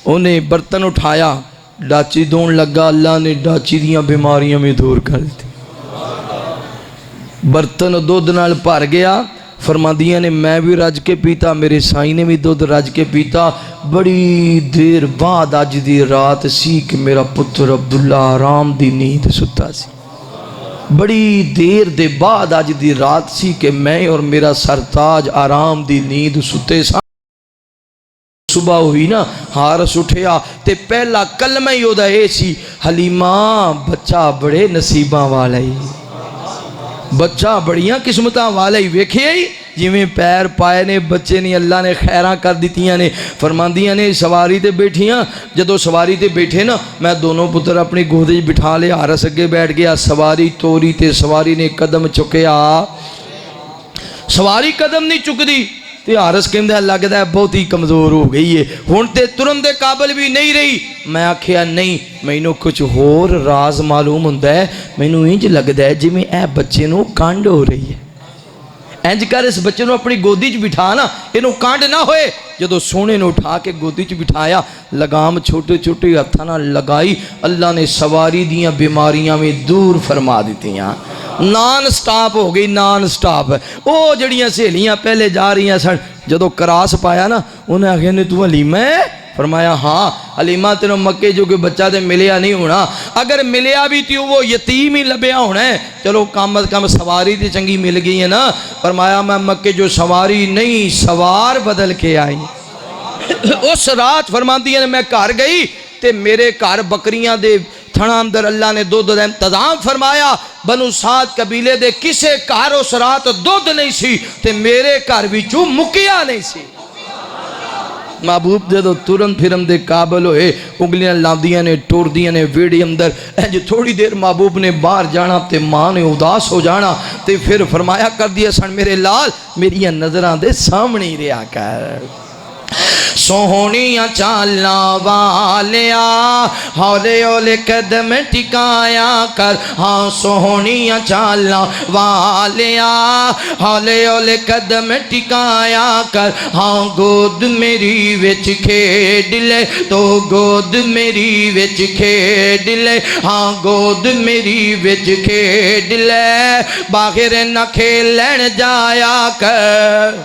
[SPEAKER 1] انہیں برتن اٹھایا، ڈاچی دون لگا اللہ نے ڈاچی دیاں بیماریاں میں دور کر دی برتن دودھ نال بھر گیا فرماندیاں نے میں بھی رج کے پیتا میرے سائی نے بھی دودھ رج کے پیتا بڑی دیر بعد اج دی رات سی کہ میرا پتر عبداللہ آرام دی نیند ستا سی بڑی دیر دے بعد اج دی رات سی کہ میں اور میرا سرتاج آرام دی نیند ستے سا صبح ہوئی نا ہارس اٹھیا تے پہلا کلمہ ہی ہودا اے سی حلیمہ بچہ بڑے نصیباں والا ہی بچہ بڑیاں قسمتاں والا ہی ویکھے ہی جی میں پیر پائے نے بچے نے اللہ نے خیراں کر دیتیاں نے فرماندیاں نے سواری تے بیٹھیاں جدو سواری تے بیٹھے نا میں دونوں پتر اپنی گودے بٹھا لے ہارس اگے بیٹھ گیا سواری توری تے سواری نے قدم چکیا سواری قدم نہیں چک دی تے ہارس کہندہ لگدا ہے بہت ہی کمزور ہو گئی ہے ہن تے ترن دے قابل بھی نہیں رہی میں آکھیا نہیں مینوں کچھ ہور راز معلوم ہوندا ہے مینوں انج لگدا ہے جویں اے بچے نوں کانڈ ہو رہی ہے انج کر اس بچے نوں اپنی گودی چ بٹھا نا اینوں کانڈ نہ ہوئے جدو سونے نوں اٹھا کے گودی چ بٹھایا لگام چھوٹے چھوٹے ہتھاں نال لگائی اللہ نے سواری دیاں بیماریاں میں دور فرما دیتیاں نان سٹاپ ہو گئی نان سٹاپ او جڑیاں سہیلیاں پہلے جا رہی ہیں سن جدو کراس پایا نا انہیں آگے نے تو حلیمہ ہے فرمایا ہاں حلیمہ تینوں مکے جو کہ بچہ تے ملیا نہیں ہونا اگر ملیا بھی تھی وہ یتیم ہی لبیا ہونا ہے چلو کم از کم سواری تے چنگی مل گئی ہے نا فرمایا میں مکے جو سواری نہیں سوار بدل کے آئی اس رات فرماندی ہے میں گھر گئی تے میرے گھر بکریاں دے تھنا اندر اللہ نے دودھ دا انتظام فرمایا بنو سعد قبیلے دے کسے گھر اس رات دودھ نہیں سی تے میرے گھر وچوں مکیا نہیں سی محبوب جدو ترن پھرن دے قابل ہوئے انگلیاں لاندیاں نے ٹور دیاں نے ویڑی اندر جو تھوڑی دیر محبوب نے باہر جانا تے ماں نے اداس ہو جانا تے پھر فرمایا کر دیا سن میرے لال میری نظران دے سامنے ہی رہا کر سوہنیاں چالنا والیا ہولے ہولے قدم ٹکایا کر ہاں سوہنیاں چالنا والیا ہولے ہولے قدم ٹکایا کر ہاں گود میری وچ کھیڈ لے تو گود میری وچ کھیڈ لے ہاں گود میری وچ کھیڈ لے باہر نہ کھیلن جایا کر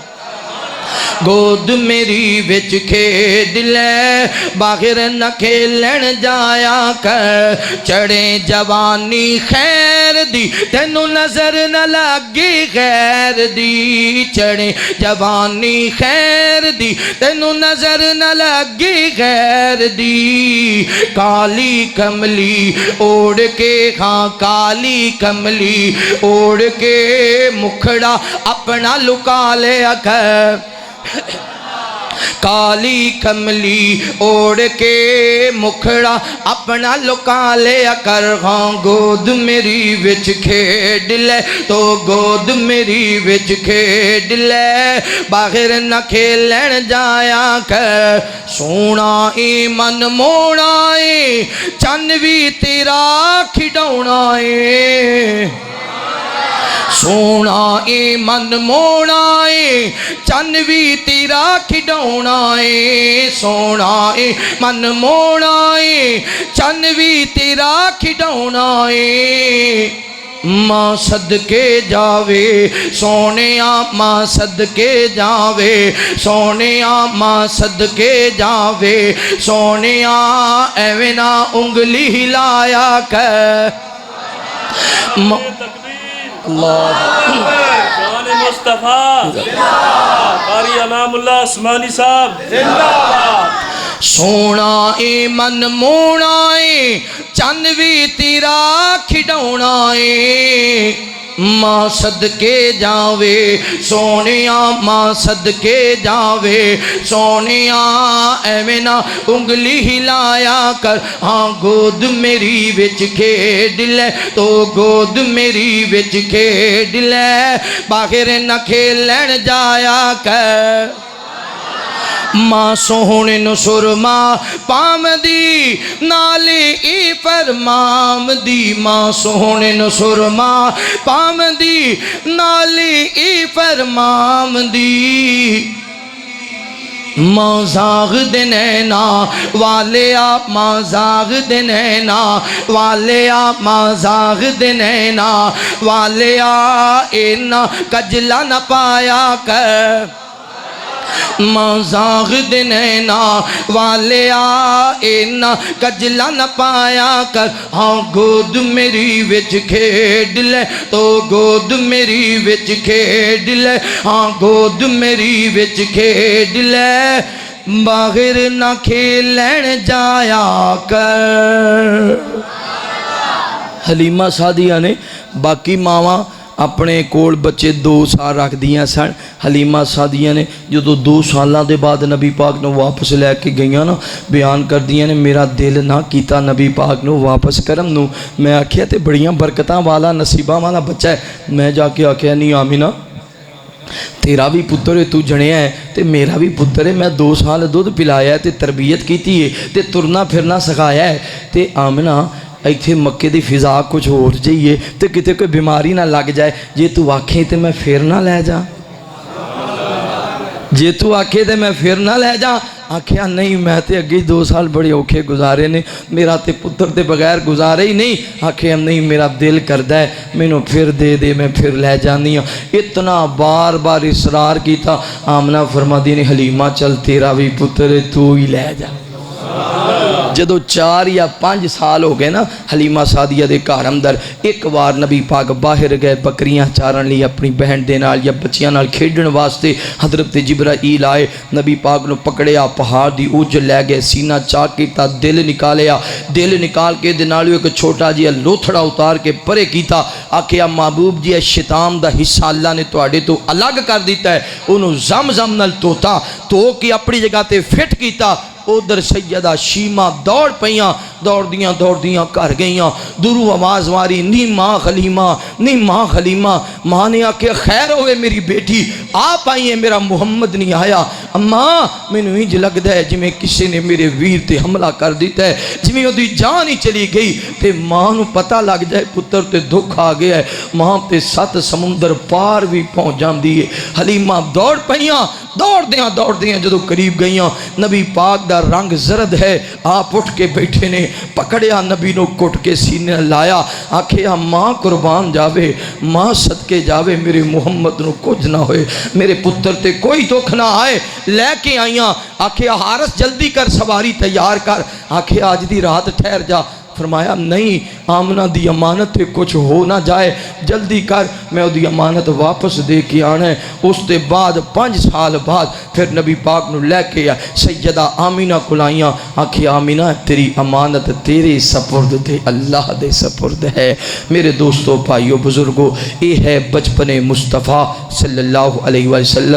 [SPEAKER 1] گود میری وچ کھیڈ لے باہر نہ کھیلن جایا کر چڑھے جوانی خیر دی تینوں نظر نہ لگی غیر دی چڑھے جوانی خیر دی تینوں نظر نہ لگی غیر دی کالی کملی اوڑ کے ہاں کالی کملی اوڑ کے مکھڑا اپنا لکا لیا کر کالی کملی اوڑ کے مکھڑا اپنا لکا لیا کر ہاں گود میری وچ کھیڈ لے تو گود میری وچ کھیڈ لے باہر نہ کھیلن جایا کر سونا ای من مونا ای چن بھی تیرا کھڈونا ای سونا اے من مونا اے چن بھی تیرا کھڈونا اے سونا اے من مونا اے چن بھی تیرا کھڈونا اے ماں صدقے جاوے سونیا ماں صدقے جاوے سونیا ماں صدقے جاوے سونیا ایویں نہ انگلی ہلایا کر اللہ
[SPEAKER 2] شان مصطفیٰ قاری امام اللہ عثمانی صاحب
[SPEAKER 1] سونا اے من مونا اے چن بھی تیرا کھڈونا اے ماں صدقے جاوے سونیا ماں صدقے جاوے سونیا ایویں نہ انگلی ہلایا کر ہاں گود میری وچ کھیڈ لے تو گود میری وچ کھیڈ لے باہر نہ کھیلن جایا کر ماں سوہنے نو سرما پام دی نالی ای فرمام دی ماں سوہنے نو سرما پام دی نالی ای فرمام دی ماں زاغ دے نینا والیا ماں زاغ دے نینا والیا ماں زاغ دے نینا والیا اینا کجلا نہ پایا کر ماں زاغ دے نینا والیا اینا کجلا نہ پایا کر ہاں گود میری وچ کھیڈ لے تو گود میری وچ کھیڈ لے ہاں گود میری وچ کھیڈ لے باہر نہ کھیلن جایا کر حلیمہ سعدیہ نے باقی ماواں اپنے کول بچے 2 سال رکھ دیاں سن حلیمہ سعدیہ نے جدو 2 سالاں دے بعد نبی پاک نو واپس لے کے گئیاں نا بیان کر دیاں نے میرا دل نہ کیتا نبی پاک نو واپس کرم نو میں آکھیا تے بڑیاں برکتاں والا نصیبہ والا بچہ ہے میں جا کے آکھیا نہیں آمینہ تیرا بھی پتر ہے تو جنیا ہے تے میرا بھی پتر ہے میں 2 سال دودھ پلایا ہے تے تربیت کیتی ہے تے ترنا پھرنا سکھایا ہے تے آمنہ ایتھے مکے دی فضا کچھ ہو جائیے تے کتے کوئی بیماری نہ لگ جائے جے تو آکھیں تے میں پھر نہ لے جا جے تو آکھیں تے میں پھر نہ لے جا آکھیا نہیں میں تے اگے 2 سال بڑے اوکھے گزارے نے میرا تے پتر تے بغیر گزارے ہی نہیں آکھیا نہیں میرا دل کردہ ہے میں نو پھر دے دے میں پھر لے جانی ہوں اتنا بار بار اصرار کیتا آمنہ فرما دی نے حلیمہ چل تیرا بھی پتر ہے تو ہی لے جا جدو 4 یا 5 سال ہو گئے نا حلیمہ سعدیہ دے گھر اندر ایک بار نبی پاک باہر گئے بکریاں چارن لی اپنی بہن دے نال یا بچیاں نال کھیڈن واسطے حضرت جبرائیل آئے نبی پاک نو پکڑیا پہاڑ دی اوج لے گئے سینہ چاک کیتا دل نکالیا دل نکال کے دے نالو ایک چھوٹا جی لوتھڑا اتار کے پرے کیتا آکھیا محبوب جی شیطان دا حصہ اللہ نے تواڈے تو الگ کر دیتا ہے انہوں زم نال توتا تو کی اپنی جگہ تے فٹ کیتا ادھر سیدہ شیمہ دوڑ پیاں دوڑ دیاں کر گئیاں درو آواز ماری نی ماں خلیمہ نی ماں خلیمہ ماں نے آکھے خیر ہوئے میری بیٹی آپ آئی ہیں میرا محمد نہیں آیا اماں میں نے ہی لگ دے جی کسی نے میرے ویر تے حملہ کر دیتا ہے جی وہ دی جان ہی چلی گئی تے ماں نو پتہ لگ جائے پتر تے دکھ آ گیا ہے ماں تے 7 سمندر پار بھی پہنچ جان دیئے حلیمہ دوڑ دیاں جدو قریب گئیاں نبی پاک دا رنگ زرد ہے آپ اٹھ کے بیٹھے نے پکڑیا نبی نو کٹ کے سینے لایا آکھیا ماں قربان جاوے ماں صدقے جاوے میرے محمد نو کچھ نہ ہوئے میرے پتر تے کوئی دکھ نہ آئے لے کے آئیاں آکھیا حارث جلدی کر سواری تیار کر آکھیا آج دی رات ٹھہر جا فرمایا نہیں آمنہ دی امانت پہ کچھ ہو نہ جائے جلدی کر میں دی امانت واپس دے کے آنا ہے اس دے بعد 5 سال بعد پھر نبی پاک نو لے کے سیدہ آمینہ کلائیاں آکھی آمینہ تیری امانت تیرے سپرد دے اللہ دے سپرد ہے میرے دوستو بھائیو بزرگو یہ ہے بچپن مصطفیٰ صلی اللہ علیہ وسلم